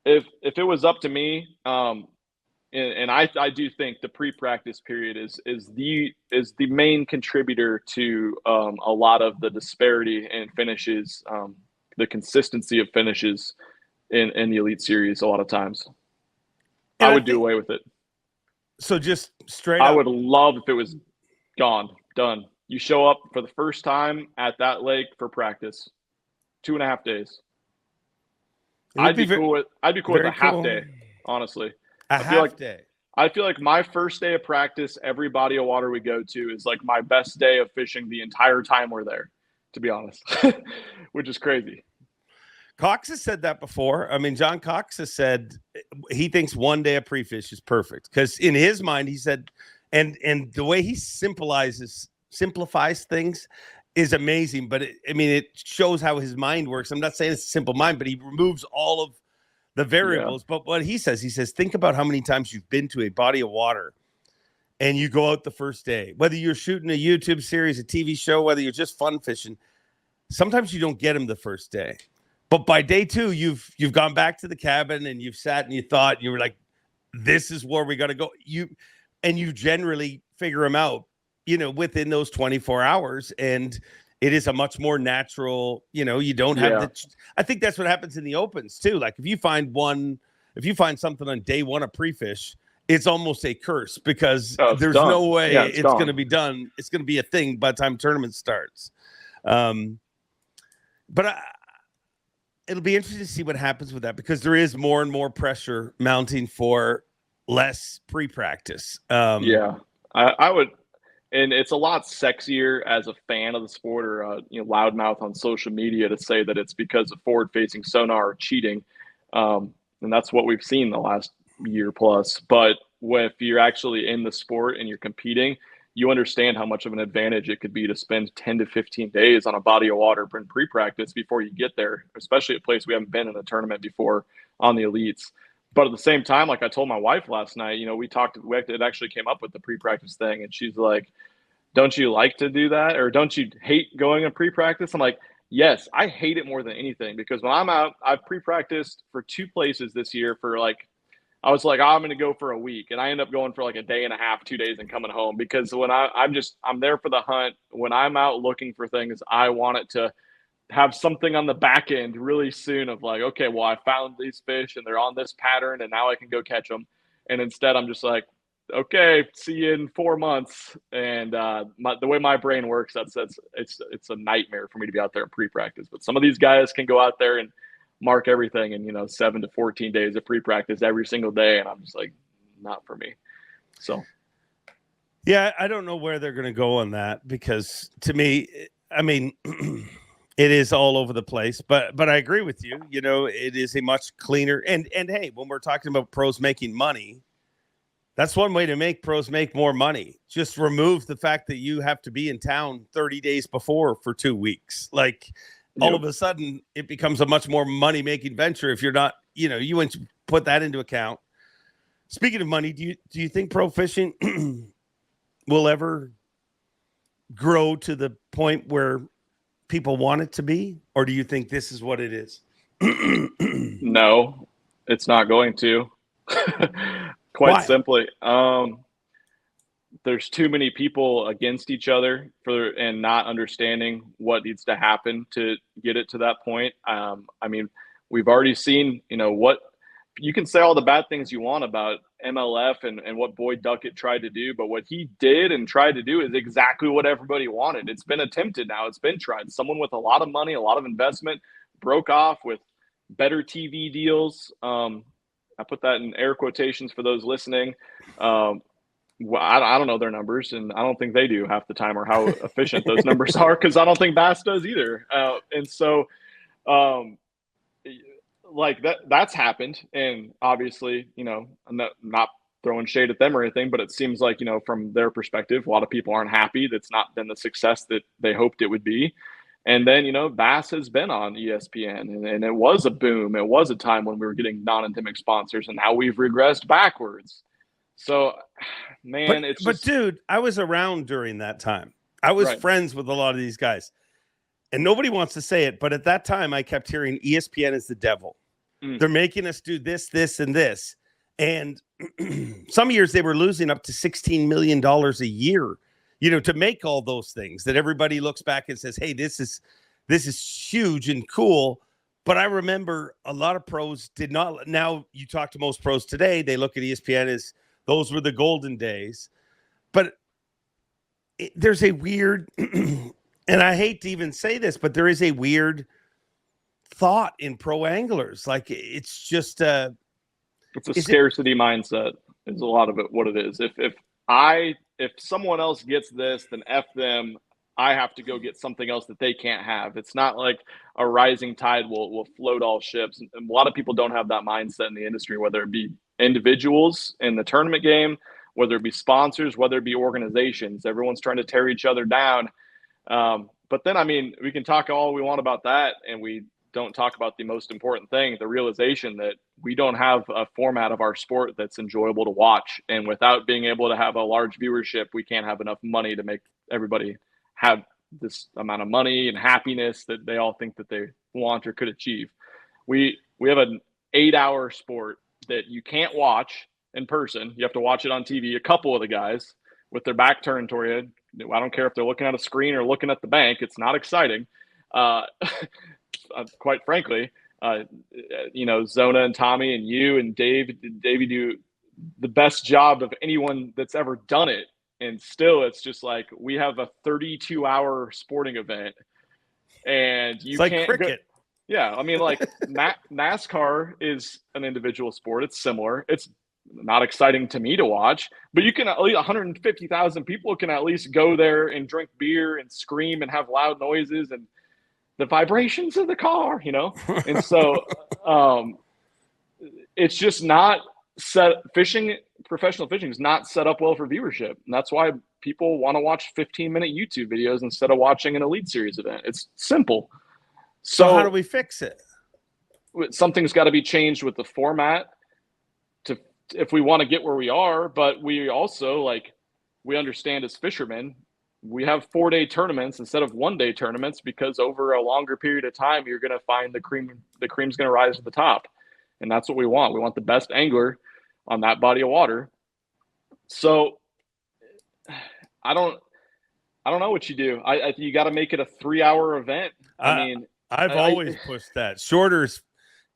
if it was up to me, and I do think the pre-practice period is the main contributor to a lot of the disparity in finishes, the consistency of finishes in the Elite Series a lot of times. I would do away with it. So just straight up, I would love if it was gone, done. You show up for the first time at that lake for practice, 2.5 days. I'd be cool with a half day, honestly. A half day. I feel like my first day of practice, every body of water we go to, is like my best day of fishing the entire time we're there, to be honest, which is crazy. Cox has said that before. I mean, John Cox has said he thinks 1 day of pre-fish is perfect because in his mind, he said, and the way he simplifies things is amazing. But it shows how his mind works. I'm not saying it's a simple mind, but he removes all of the variables. Yeah. But what he says, think about how many times you've been to a body of water and you go out the first day, whether you're shooting a YouTube series, a TV show, whether you're just fun fishing. Sometimes you don't get them the first day. But by day 2, you've gone back to the cabin and you've sat and you thought, and you were like, this is where we got to go. You generally figure them out, within those 24 hours. And it is a much more natural, you don't have I think that's what happens in the opens too. Like if you find something on day 1 of pre-fish, it's almost a curse because there's done. No way it's going to be done. It's going to be a thing by the time tournament starts. But it'll be interesting to see what happens with that because there is more and more pressure mounting for less pre-practice. I would, and it's a lot sexier as a fan of the sport or loudmouth on social media to say that it's because of forward-facing sonar or cheating, and that's what we've seen the last year plus. But if you're actually in the sport and you're competing, you understand how much of an advantage it could be to spend 10 to 15 days on a body of water in pre-practice before you get there, especially a place we haven't been in a tournament before on the elites. But at the same time, like I told my wife last night, it actually came up with the pre-practice thing. And she's like, don't you like to do that? Or don't you hate going in pre-practice? I'm like, yes, I hate it more than anything because when I'm out, I've pre-practiced for 2 places this year for I was like, I'm going to go for a week. And I end up going for like a day and a half, 2 days and coming home because when I'm there for the hunt. When I'm out looking for things, I want it to have something on the back end really soon of like, okay, well, I found these fish and they're on this pattern and now I can go catch them. And instead I'm just like, okay, see you in 4 months. And the way my brain works, it's a nightmare for me to be out there in pre-practice. But some of these guys can go out there and mark everything in 7 to 14 days of pre-practice every single day. And I'm just like, not for me. So. Yeah, I don't know where they're going to go on that, because to me, I mean, it is all over the place, but I agree with you. It is a much cleaner, and hey, when we're talking about pros making money, that's one way to make pros make more money. Just remove the fact that you have to be in town 30 days before for 2 weeks. Like, all of a sudden it becomes a much more money making venture if you're not, you wouldn't put that into account. Speaking of money, do you think pro fishing will ever grow to the point where people want it to be? Or do you think this is what it is? No, it's not going to. Quite Why? simply. There's too many people against each other and not understanding what needs to happen to get it to that point. I mean, we've already seen, what you can say all the bad things you want about MLF and what Boyd Duckett tried to do, but what he did and tried to do is exactly what everybody wanted. It's been attempted now. It's been tried. Someone with a lot of money, a lot of investment, broke off with better TV deals. I put that in air quotations for those listening. Well, I don't know their numbers, and I don't think they do half the time, or how efficient those numbers are, because I don't think Bass does either. And so, like that's happened, and obviously, I'm not throwing shade at them or anything, but it seems like, from their perspective, a lot of people aren't happy. That's not been the success that they hoped it would be. And then, Bass has been on ESPN, and it was a boom. It was a time when we were getting non-endemic sponsors, and now we've regressed backwards. So, man, but dude, I was around during that time. I was friends with a lot of these guys, and nobody wants to say it, but at that time I kept hearing ESPN is the devil. They're making us do this, this, and this. And some years they were losing up to $16 million a year, to make all those things that everybody looks back and says, hey, this is huge and cool. But I remember a lot of pros did not. Now you talk to most pros today, they look at ESPN as those were the golden days. But there's a weird, and I hate to even say this, but there is a weird thought in pro anglers. Like, it's just it's a scarcity mindset is a lot of it. What it is. If someone else gets this, then F them. I have to go get something else that they can't have. It's not like a rising tide will float all ships. And a lot of people don't have that mindset in the industry, whether it be individuals in the tournament game, whether it be sponsors, whether it be organizations. Everyone's trying to tear each other down. But then, I mean, we can talk all we want about that, and we don't talk about the most important thing, the realization that we don't have a format of our sport that's enjoyable to watch. And without being able to have a large viewership, we can't have enough money to make everybody have this amount of money and happiness that they all think that they want or could achieve. We have an 8-hour sport that you can't watch in person. You have to watch it on TV. A couple of the guys with their back turned toward you, I don't care if they're looking at a screen or looking at the bank. It's not exciting. Quite frankly, Zona and Tommy and you and Davey do the best job of anyone that's ever done it. And still, it's just like we have a 32-hour sporting event, and you can't cricket. Yeah, I mean, like NASCAR is an individual sport. It's similar. It's not exciting to me to watch, but you can at least 150,000 people can at least go there and drink beer and scream and have loud noises and the vibrations of the car, And so it's just not professional fishing is not set up well for viewership. And that's why people want to watch 15-minute YouTube videos instead of watching an Elite Series event. It's simple. So how do we fix it? Something's got to be changed with the format if we want to get where we are. But we also, we understand as fishermen, we have 4-day tournaments instead of 1-day tournaments, because over a longer period of time, you're going to find the cream's going to rise to the top. And that's what we want. We want the best angler on that body of water. So I don't know what you do. You got to make it a 3-hour event. I've always pushed that. Shorter's,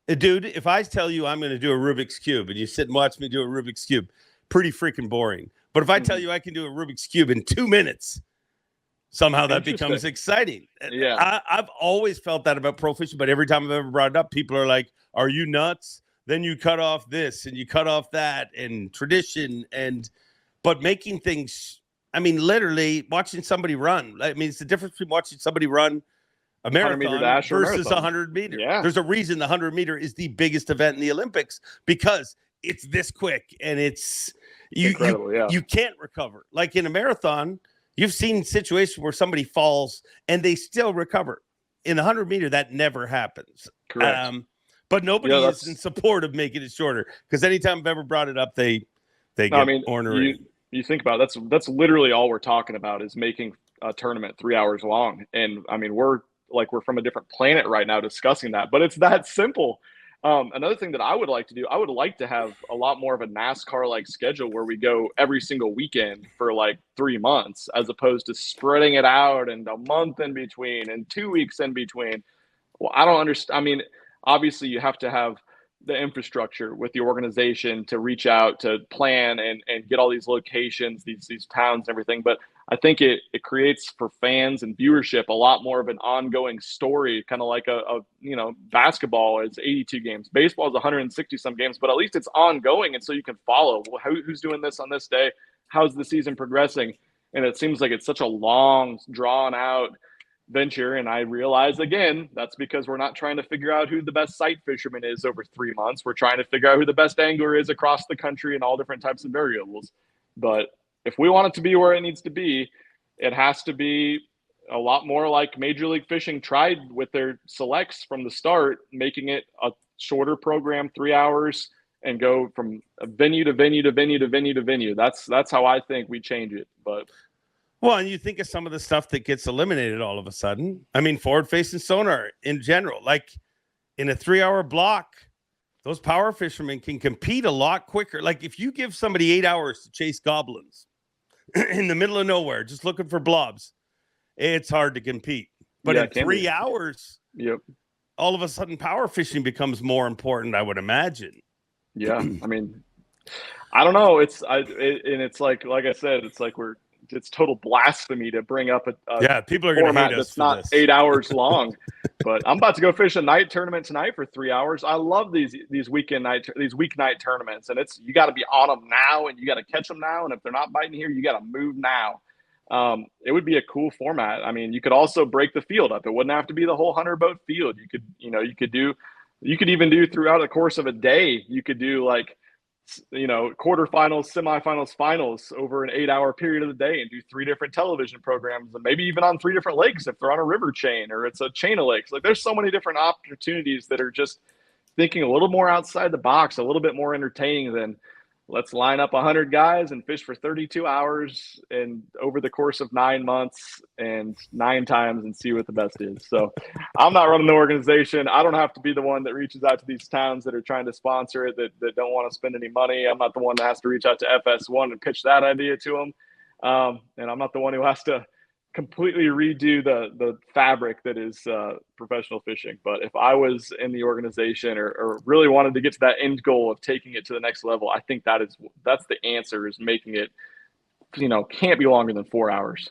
dude, if I tell you I'm going to do a Rubik's Cube and you sit and watch me do a Rubik's Cube, pretty freaking boring. But if I tell you I can do a Rubik's Cube in 2 minutes, somehow that becomes exciting. Yeah. I've always felt that about pro fishing, but every time I've ever brought it up, people are like, are you nuts? Then you cut off this and you cut off that and tradition. But making things, I mean, literally watching somebody run. I mean, it's the difference between watching somebody run a marathon versus a 100-meter. Yeah. There's a reason the 100-meter is the biggest event in the Olympics, because it's this quick and it's you can't recover. Like in a marathon, you've seen situations where somebody falls and they still recover. In the 100-meter, that never happens. Correct. But nobody is in support of making it shorter, because anytime I've ever brought it up, they get ornery. You think about it, that's literally all we're talking about, is making a tournament 3 hours long. And I mean, we're from a different planet right now discussing that, but it's that simple. Another thing that I would like to do, I would like to have a lot more of a NASCAR-like schedule where we go every single weekend for like 3 months, as opposed to spreading it out and a month in between and 2 weeks in between. Well, I don't understand. I mean, obviously you have to have the infrastructure with the organization to reach out, to plan and get all these locations, these towns and everything. But I think it creates for fans and viewership a lot more of an ongoing story, kind of like a basketball is 82 games, baseball is 160 some games, but at least it's ongoing. And so you can follow, well, who's doing this on this day? How's the season progressing? And it seems like it's such a long, drawn out venture. And I realize, again, that's because we're not trying to figure out who the best sight fisherman is over 3 months. We're trying to figure out who the best angler is across the country and all different types of variables. But if we want it to be where it needs to be, it has to be a lot more like Major League Fishing tried with their selects from the start, making it a shorter program, 3 hours, and go from venue to venue to venue to venue to venue. That's how I think we change it. But well, and you think of some of the stuff that gets eliminated all of a sudden. I mean, forward-facing sonar in general, like in a 3-hour block, those power fishermen can compete a lot quicker. Like if you give somebody 8 hours to chase goblins in the middle of nowhere, just looking for blobs, it's hard to compete. But in 3 hours, all of a sudden power fishing becomes more important, I would imagine. Yeah. I mean, I don't know. It's like I said, it's total blasphemy to bring up a people are going to hate us that's not 8 hours long. But I'm about to go fish a night tournament tonight for 3 hours. I love these weeknight tournaments, and you got to be on them now, and you got to catch them now. And if they're not biting here, you got to move now. It would be a cool format. I mean, you could also break the field up. It wouldn't have to be the whole 100-boat field. You could even do throughout the course of a day. You could do like, quarterfinals, semifinals, finals over an 8-hour period of the day, and do 3 different television programs, and maybe even on 3 different lakes if they're on a river chain or it's a chain of lakes. Like there's so many different opportunities that are just thinking a little more outside the box, a little bit more entertaining than let's line up 100 guys and fish for 32 hours and over the course of 9 months and 9 times and see what the best is. So I'm not running the organization. I don't have to be the one that reaches out to these towns that are trying to sponsor it, that don't want to spend any money. I'm not the one that has to reach out to FS1 and pitch that idea to them. And I'm not the one who has to completely redo the fabric that is professional fishing. But if I was in the organization or really wanted to get to that end goal of taking it to the next level, I think that's the answer, is making it, can't be longer than 4 hours.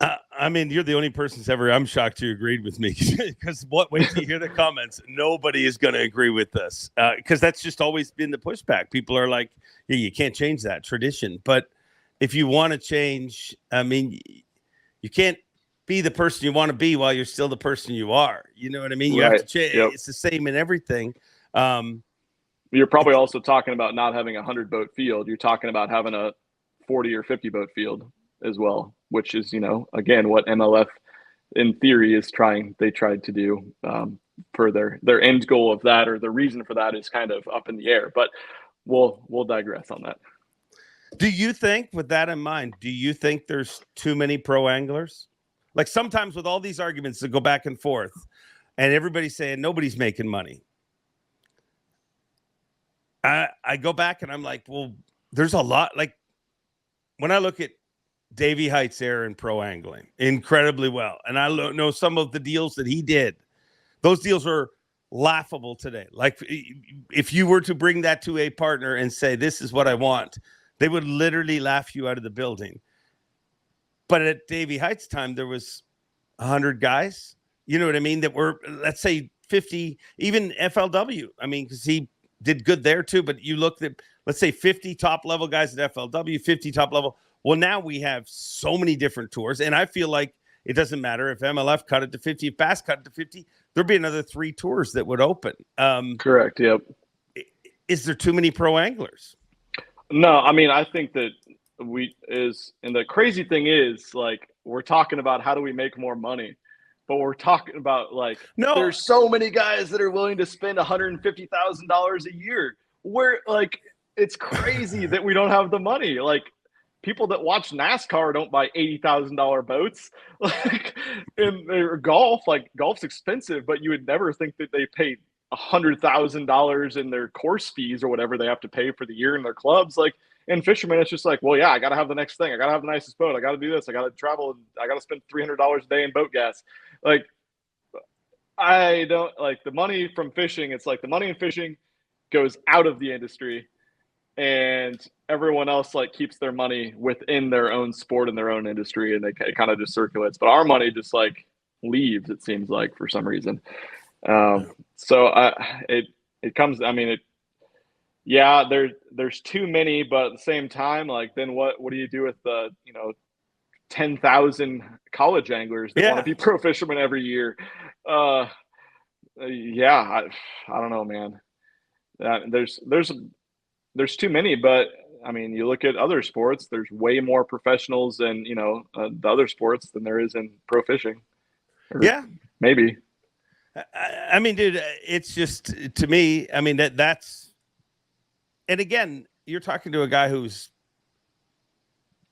I mean, you're the only person I'm shocked you agreed with me, because wait till you hear the comments. Nobody is going to agree with this, because that's just always been the pushback. People are like, yeah, you can't change that tradition. But if you want to change, I mean, you can't be the person you want to be while you're still the person you are. You know what I mean? You have to change. Yep. It's the same in everything. You're probably also talking about not having a 100-boat field. You're talking about having a 40 or 50-boat field as well, which is, again, what MLF in theory they tried to do for their end goal of that, or the reason for that is kind of up in the air. But we'll digress on that. Do you think, with that in mind, there's too many pro anglers? Like sometimes with all these arguments that go back and forth and everybody's saying nobody's making money, I go back and I'm like, well, there's a lot. Like when I look at Davey Heights there in pro angling incredibly well, and I know some of the deals that he did, those deals are laughable today. Like if you were to bring that to a partner and say, this is what I want, they would literally laugh you out of the building. But at Davey Heights' time, there was 100 guys. You know what I mean? That were, let's say, 50, even FLW. I mean, because he did good there too. But you looked at, let's say, 50 top level guys at FLW, 50 top level. Well, now we have so many different tours, and I feel like it doesn't matter if MLF cut it to 50, if Bass cut it to 50. There'll be another 3 tours that would open. Correct. Yep. Is there too many pro anglers? No, I mean, I think that and the crazy thing is, like, we're talking about how do we make more money, but we're talking about, like, there's so many guys that are willing to spend $150,000 a year. Where, like, it's crazy that we don't have the money. Like, people that watch NASCAR don't buy $80,000 boats. Like, in golf, like, golf's expensive, but you would never think that they paid $100,000 in their course fees or whatever they have to pay for the year in their clubs. Like, in fishermen, it's just like, well, yeah, I got to have the next thing. I got to have the nicest boat. I got to do this. I got to travel. I got to spend $300 a day in boat gas. Like, I don't like the money from fishing. It's like the money in fishing goes out of the industry, and everyone else, like, keeps their money within their own sport and their own industry, and it kind of just circulates. But our money just, like, leaves, it seems like, for some reason. So it comes, I mean, yeah, there's too many, but at the same time, like, then what do you do with the, 10,000 college anglers that want to be pro fishermen every year? I don't know, man. There's too many, but I mean, you look at other sports, there's way more professionals in, the other sports than there is in pro fishing. Maybe. I mean, dude, it's just, to me, I mean, that's, and again, you're talking to a guy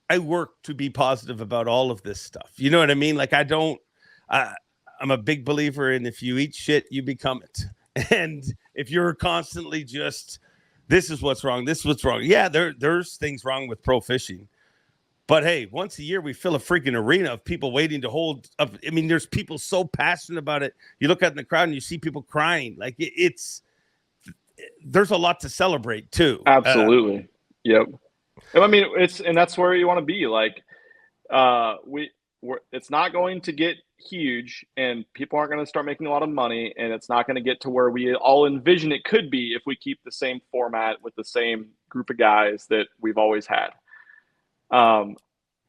I work to be positive about all of this stuff. You know what I mean? Like, I'm a big believer in, if you eat shit, you become it. And if you're constantly just, this is what's wrong, this is what's wrong. Yeah, there's things wrong with pro fishing. But hey, once a year we fill a freaking arena of people waiting to hold up. I mean, there's people so passionate about it. You look out in the crowd and you see people crying. Like, there's a lot to celebrate too. Absolutely. Yep. And I mean, that's where you want to be. Like, it's not going to get huge, and people aren't going to start making a lot of money, and it's not going to get to where we all envision it could be if we keep the same format with the same group of guys that we've always had. And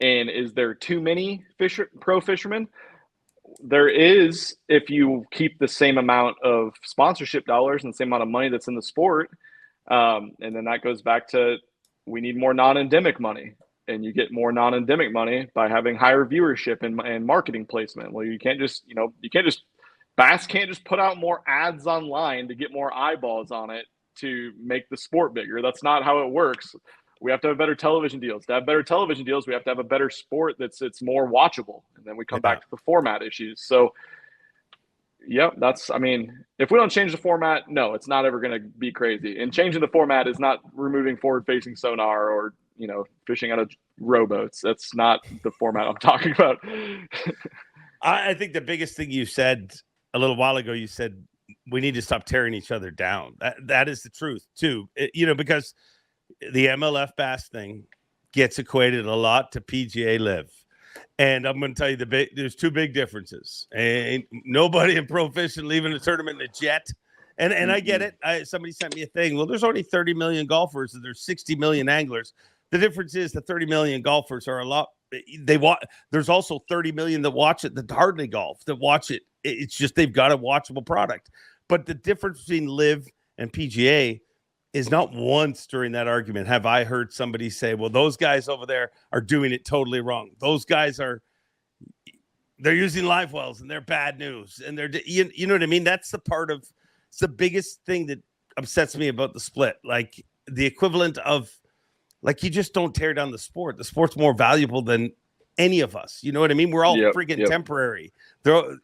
is there too many pro fishermen? There is, if you keep the same amount of sponsorship dollars and the same amount of money that's in the sport. And then that goes back to, we need more non-endemic money, and you get more non-endemic money by having higher viewership and marketing placement. Well, you can't just, Bass can't just put out more ads online to get more eyeballs on it to make the sport bigger. That's not how it works. We have to have better television deals. To have better television deals, we have to have a better sport it's more watchable. And then we come back to the format issues. So, yep, if we don't change the format, no, it's not ever going to be crazy. And changing the format is not removing forward-facing sonar or, fishing out of rowboats. That's not the format I'm talking about. I think the biggest thing you said a little while ago, you said we need to stop tearing each other down. That is the truth, too. Because the MLF Bass thing gets equated a lot to PGA Live. And I'm going to tell you there's two big differences. And nobody in pro fishing leaving a tournament in a jet. And I get it. Somebody sent me a thing. Well, there's only 30 million golfers and there's 60 million anglers. The difference is the 30 million golfers are a lot. There's also 30 million that watch it that hardly golf, that watch it. It's just they've got a watchable product. But the difference between Live and PGA is not once during that argument have I heard somebody say, well, those guys over there are doing it totally wrong. Those guys they're using live wells and they're bad news. And you know what I mean? That's it's the biggest thing that upsets me about the split. Like, the equivalent of, like, you just don't tear down the sport. The sport's more valuable than any of us. You know what I mean? We're all freaking temporary. 10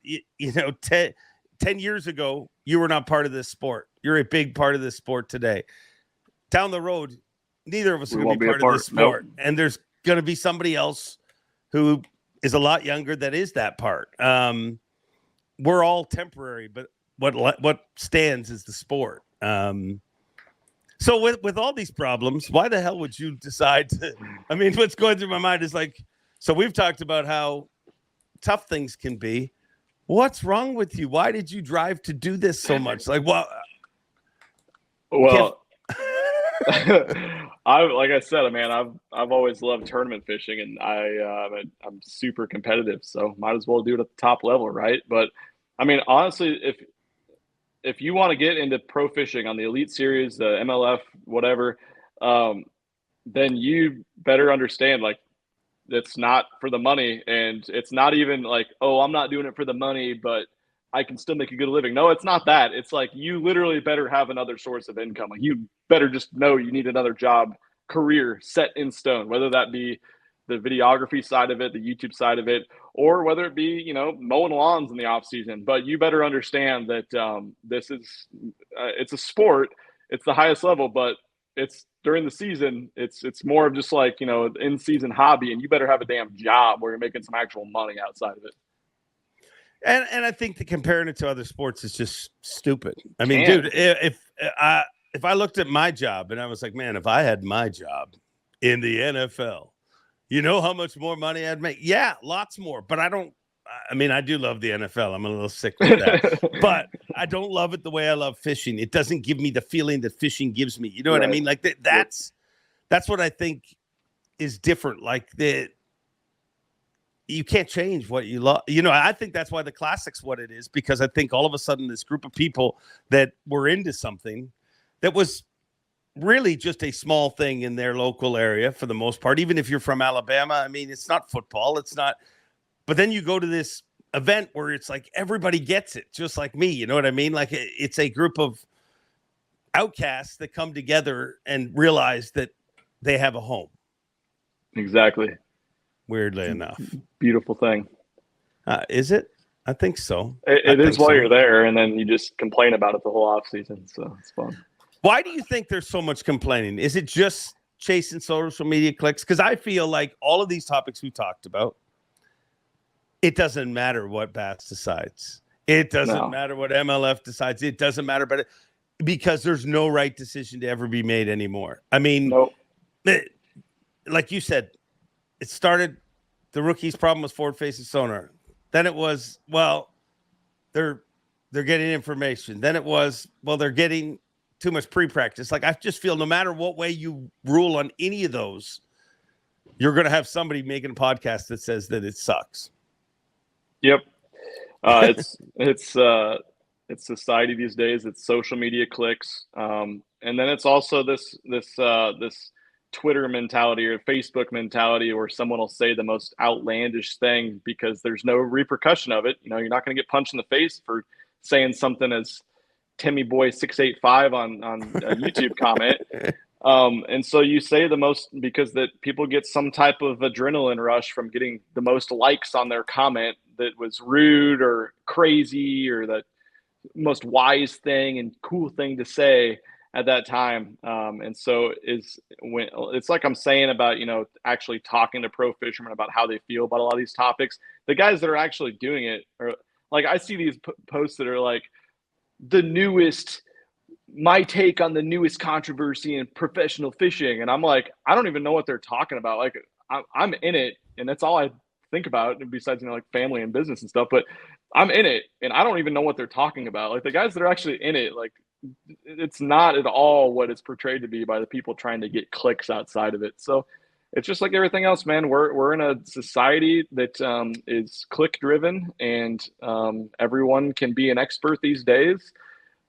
years ago, you were not part of this sport. You're a big part of this sport today. Down the road, neither of us are going to be part of this sport. Nope. And there's going to be somebody else who is a lot younger that is that part. We're all temporary, but what stands is the sport. So with all these problems, why the hell would you decide to, what's going through my mind is like, So we've talked about how tough things can be. What's wrong with you? Why did you drive to do this so much? Like, well, like I said, man, I've always loved tournament fishing, and I'm super competitive, so might as well do it at the top level, right? But I mean, honestly, if you want to get into pro fishing on the Elite Series, the MLF, whatever, then you better understand, like, it's not for the money, and it's not even like, oh, I'm not doing it for the money, but I can still make a good living. No, it's not that. It's like, you literally better have another source of income. Like, you better just know you need another job, career set in stone, whether that be the videography side of it, the YouTube side of it, or whether it be, mowing lawns in the off season. But you better understand that this is, it's a sport. It's the highest level, but it's during the season. It's more of just like, in season hobby, and you better have a damn job where you're making some actual money outside of it. And I think that comparing it to other sports is just stupid. I mean, dude, if I looked at my job and I was like, man, if I had my job in the NFL, you know how much more money I'd make? Yeah, lots more. But I do love the NFL. I'm a little sick with that. But I don't love it the way I love fishing. It doesn't give me the feeling that fishing gives me. You know what I mean? Like that's what I think is different. Like you can't change what you love. I think that's why the Classic's what it is, because I think all of a sudden this group of people that were into something that was really just a small thing in their local area for the most part, even if you're from Alabama. I mean, it's not football. It's not. But then you go to this event where it's like everybody gets it, just like me. You know what I mean? Like, it's a group of outcasts that come together and realize that they have a home. Exactly. Weirdly enough. Beautiful thing. Is it? I think so. It is while you're there, and then you just complain about it the whole off season. So it's fun. Why do you think there's so much complaining? Is it just chasing social media clicks? Because I feel like all of these topics we talked about, it doesn't matter what Bass decides. It doesn't matter what MLF decides. It doesn't matter, because there's no right decision to ever be made anymore. I mean, like you said, it started, the rookie's problem was forward-facing sonar. Then it was, well, they're getting information. Then it was, well, they're getting too much pre-practice. Like, I just feel no matter what way you rule on any of those, you're going to have somebody making a podcast that says that it sucks. Yep. It's society these days. It's social media clicks. And then it's also this Twitter mentality or Facebook mentality where someone will say the most outlandish thing because there's no repercussion of it. You're not going to get punched in the face for saying something as Timmy Boy 685 on a YouTube comment. And so you say the most because that people get some type of adrenaline rush from getting the most likes on their comment that was rude or crazy or the most wise thing and cool thing to say at that time. And so when it's like I'm saying about, actually talking to pro fishermen about how they feel about a lot of these topics, the guys that are actually doing it are like, I see these posts that are like my take on the newest controversy in professional fishing. And I'm like, I don't even know what they're talking about. Like I'm in it. And that's all I think about besides, like family and business and stuff, but I'm in it and I don't even know what they're talking about. Like the guys that are actually in it, like it's not at all what it's portrayed to be by the people trying to get clicks outside of it. So it's just like everything else, man. We're in a society that is click driven, and everyone can be an expert these days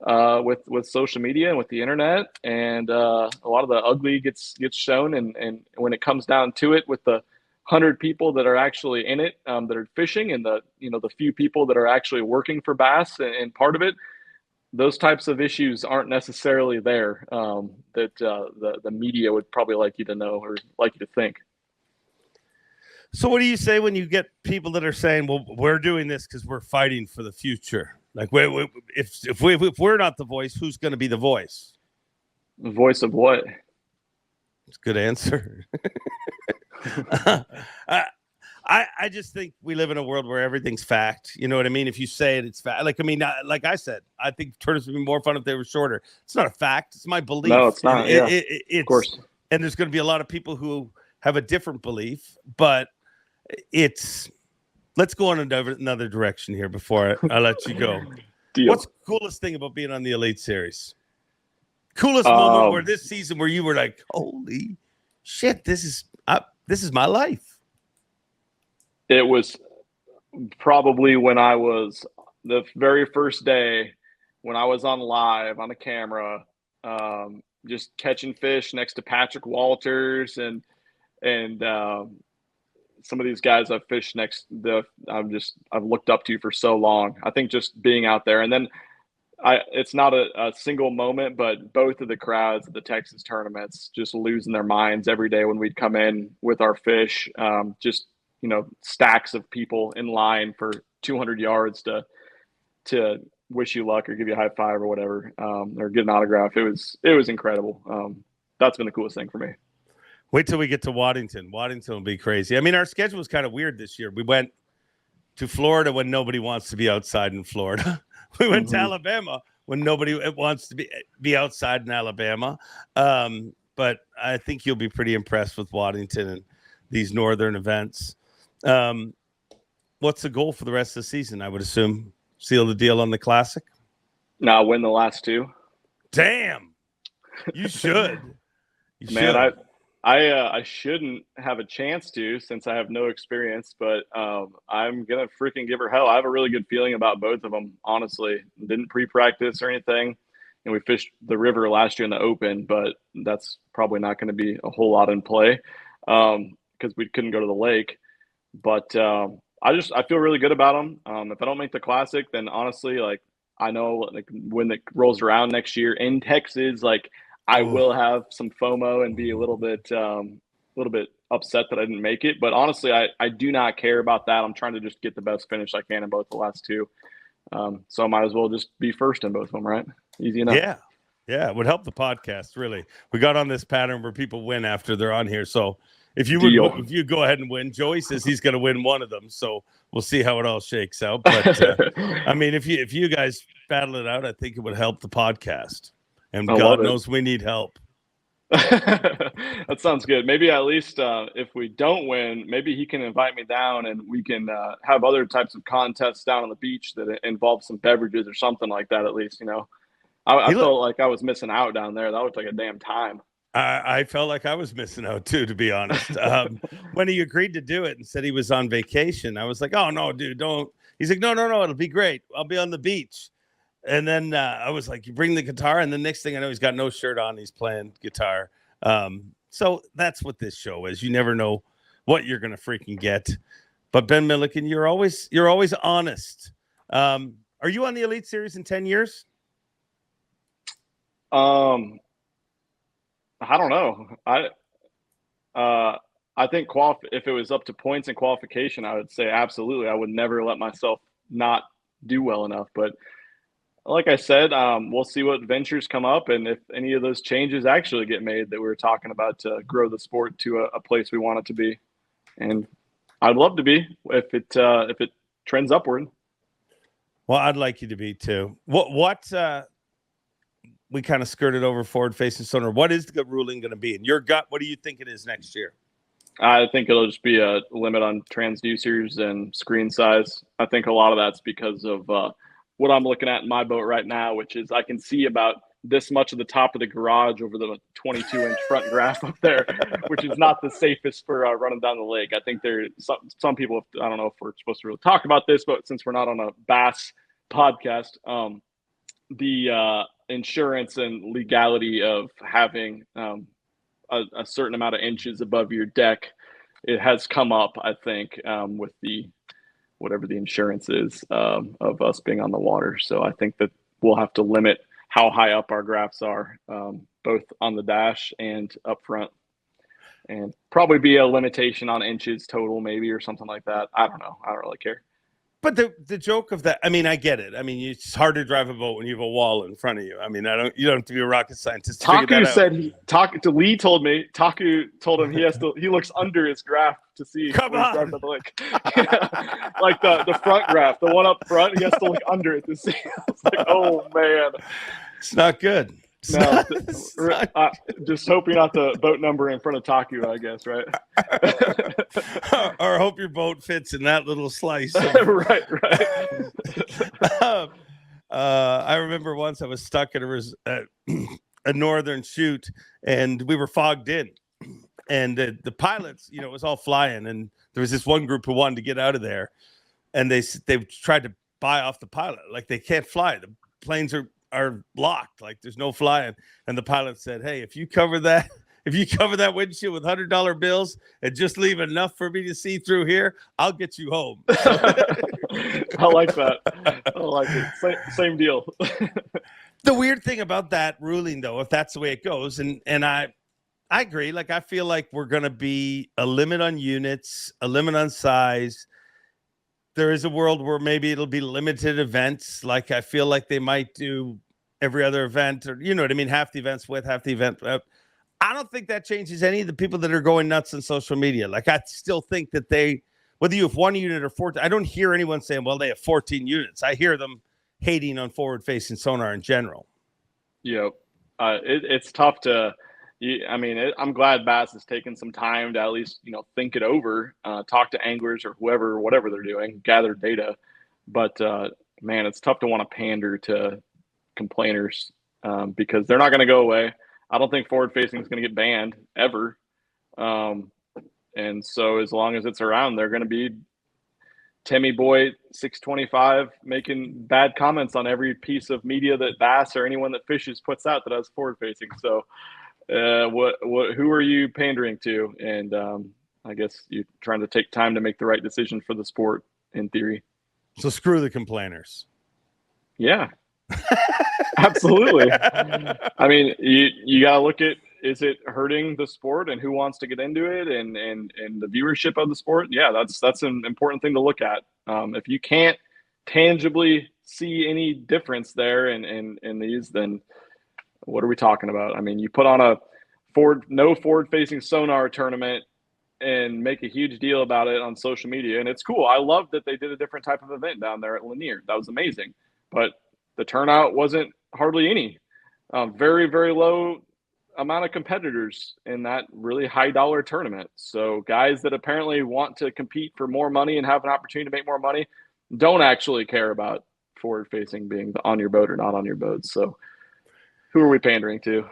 with social media and with the internet. And a lot of the ugly gets shown. And when it comes down to it, with the 100 people that are actually in it, that are fishing, and the few people that are actually working for bass and part of it, those types of issues aren't necessarily there that the media would probably like you to know or like you to think. So what do you say when you get people that are saying, well, we're doing this because we're fighting for the future? Like, if we're not the voice, who's going to be the voice? The voice of what? It's a good answer. I just think we live in a world where everything's fact. You know what I mean? If you say it, it's fact. Like, I mean, like I said, I think tournaments would be more fun if they were shorter. It's not a fact. It's my belief. No, it's not. It's, of course. And there's going to be a lot of people who have a different belief. But let's go on another direction here before I let you go. Deal. What's the coolest thing about being on the Elite Series? Coolest moment where this season where you were like, holy shit, this is my life. It was probably when I was the very first day when I was on live on the camera, just catching fish next to Patrick Walters and some of these guys I've fished I've looked up to for so long. I think just being out there, and then it's not a single moment, but both of the crowds at the Texas tournaments just losing their minds every day when we'd come in with our fish. Just, stacks of people in line for 200 yards to wish you luck or give you a high five or whatever, or get an autograph. It was incredible. That's been the coolest thing for me. Wait till we get to Waddington. Waddington will be crazy. I mean, our schedule was kind of weird this year. We went to Florida when nobody wants to be outside in Florida. We went to Alabama when nobody wants to be outside in Alabama. But I think you'll be pretty impressed with Waddington and these northern events. What's the goal for the rest of the season? I would assume seal the deal on the Classic. No, win the last two. Damn, you should. Man, I shouldn't have a chance to since I have no experience, but I'm gonna freaking give her hell. I have a really good feeling about both of them. Honestly, didn't pre-practice or anything, and we fished the river last year in the Open, but that's probably not going to be a whole lot in play because we couldn't go to the lake. But I feel really good about them. If I don't make the Classic, then honestly, I know when it rolls around next year in Texas, I will have some FOMO and be a little bit upset that I didn't make it. But honestly, I do not care about that. I'm trying to just get the best finish I can in both the last two. So I might as well just be first in both of them, right? Easy enough. Yeah. Yeah, it would help the podcast, really. We got on this pattern where people win after they're on here. So if you go ahead and win, Joey says he's going to win one of them. So we'll see how it all shakes out. But I mean, if you guys battle it out, I think it would help the podcast. And God knows we need help. That sounds good. Maybe at least if we don't win, maybe he can invite me down and we can have other types of contests down on the beach that involve some beverages or something like that. At least, I felt like I was missing out down there. That looked like a damn time. I felt like I was missing out too, to be honest. When he agreed to do it and said he was on vacation, I was like, "Oh no, dude, don't." He's like, "No, it'll be great. I'll be on the beach." And then I was like, you bring the guitar. And the next thing I know, he's got no shirt on. He's playing guitar. So that's what this show is. You never know what you're going to freaking get. But Ben Milikin, you're always honest. Are you on the Elite Series in 10 years? I don't know. I think if it was up to points and qualification, I would say absolutely. I would never let myself not do well enough. But like I said, we'll see what ventures come up and if any of those changes actually get made that we were talking about to grow the sport to a place we want it to be. And I'd love to be if it trends upward. Well, I'd like you to be too. What we kind of skirted over forward facing sonar. What is the ruling going to be in your gut? What do you think it is next year? I think it'll just be a limit on transducers and screen size. I think a lot of that's because of what I'm looking at in my boat right now, which is I can see about this much of the top of the garage over the 22-inch front graph up there, which is not the safest for running down the lake. I think there some people, I don't know if we're supposed to really talk about this, but since we're not on a bass podcast, the insurance and legality of having a certain amount of inches above your deck, it has come up, I think, with the whatever the insurance is of us being on the water. So I think that we'll have to limit how high up our graphs are, both on the dash and up front, and probably be a limitation on inches total maybe or something like that. I don't know. I don't really care. But the joke of that, I mean, I get it. I mean, it's hard to drive a boat when you have a wall in front of you. I mean, you don't have to be a rocket scientist to figure that out. Lee told me, Taku told him he looks under his graph to see. Come on. Like the front graph, the one up front, he has to look under it to see. It's like, oh man. It's not good. No, just hope you're not the boat number in front of Taku, I guess, right? Or hope your boat fits in that little slice. Right. I remember once I was stuck in a northern chute, and we were fogged in. And the pilots, it was all flying, and there was this one group who wanted to get out of there, and they tried to buy off the pilot, like they can't fly. The planes are locked, like there's no flying. And the pilot said, "Hey, if you cover that windshield with $100 bills and just leave enough for me to see through here, I'll get you home." I like that. I like it. Same deal. The weird thing about that ruling, though, if that's the way it goes, and I agree. Like, I feel like we're going to be a limit on units, a limit on size. There is a world where maybe it'll be limited events. Like, I feel like they might do every other event, or, you know what I mean? Half the events with, half the event without. I don't think that changes any of the people that are going nuts on social media. Like, I still think that whether you have 1 unit or 14, I don't hear anyone saying, well, they have 14 units. I hear them hating on forward-facing sonar in general. Yep. It's tough to I'm glad Bass has taken some time to at least, think it over, talk to anglers or whatever they're doing, gather data. But, man, it's tough to want to pander to complainers because they're not going to go away. I don't think forward facing is going to get banned ever. And so as long as it's around, they're going to be Timmy Boy 625 making bad comments on every piece of media that Bass or anyone that fishes puts out that has forward facing. So who are you pandering to? And I guess you're trying to take time to make the right decision for the sport in theory. So screw the complainers. Yeah, absolutely. I mean, you got to look at, is it hurting the sport and who wants to get into it and the viewership of the sport? Yeah, that's an important thing to look at. If you can't tangibly see any difference there in these, then what are we talking about? I mean, you put on a no forward-facing sonar tournament and make a huge deal about it on social media, and it's cool. I love that they did a different type of event down there at Lanier. That was amazing. But the turnout wasn't hardly any. Very, very low amount of competitors in that really high-dollar tournament. So guys that apparently want to compete for more money and have an opportunity to make more money don't actually care about forward-facing being on your boat or not on your boat. So who are we pandering to?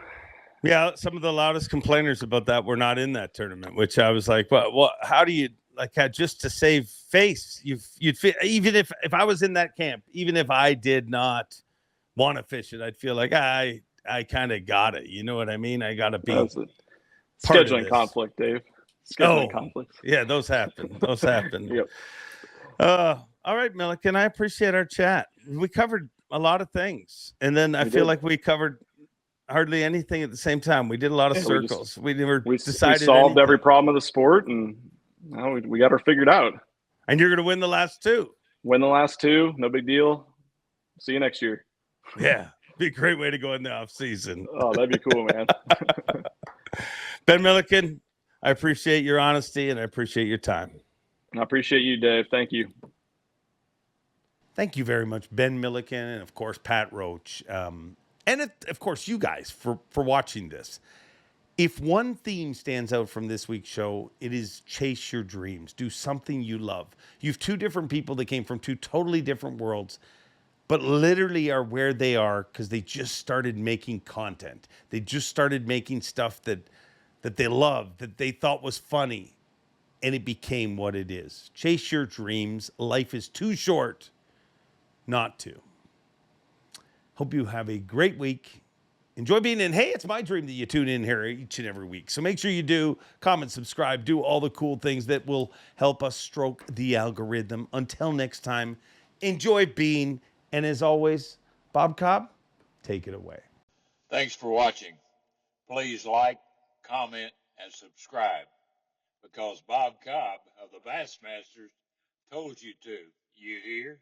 Yeah, some of the loudest complainers about that were not in that tournament, which I was like, well, how do you just to save face? You'd feel, even if I was in that camp, even if I did not want to fish it, I'd feel like I kind of got it. You know what I mean? I got to be scheduling conflict, Dave. Scheduling conflicts. Yeah, those happen. Yep. All right, Milliken, I appreciate our chat. We covered a lot of things, and then I feel like we covered hardly anything at the same time. We did a lot of circles. We decided we solved every problem of the sport, and now we got her figured out. And you're going to win the last two. Win the last two, no big deal. See you next year. Yeah, be a great way to go in the off season. Oh, that'd be cool, man. Ben Milikin, I appreciate your honesty and I appreciate your time. I appreciate you, Dave. Thank you. Thank you very much, Ben Milikin, and of course Pat Roach. And of course, you guys for watching this. If one theme stands out from this week's show, it is chase your dreams. Do something you love. You have two different people that came from two totally different worlds, but literally are where they are because they just started making content. They just started making stuff that they loved, that they thought was funny, and it became what it is. Chase your dreams. Life is too short not to. Hope you have a great week. Enjoy being in. Hey, it's my dream that you tune in here each and every week. So make sure you do comment, subscribe, do all the cool things that will help us stroke the algorithm. Until next time, enjoy being. And as always, Bob Cobb, take it away. Thanks for watching. Please like, comment, and subscribe because Bob Cobb of the Bassmasters told you to. You hear?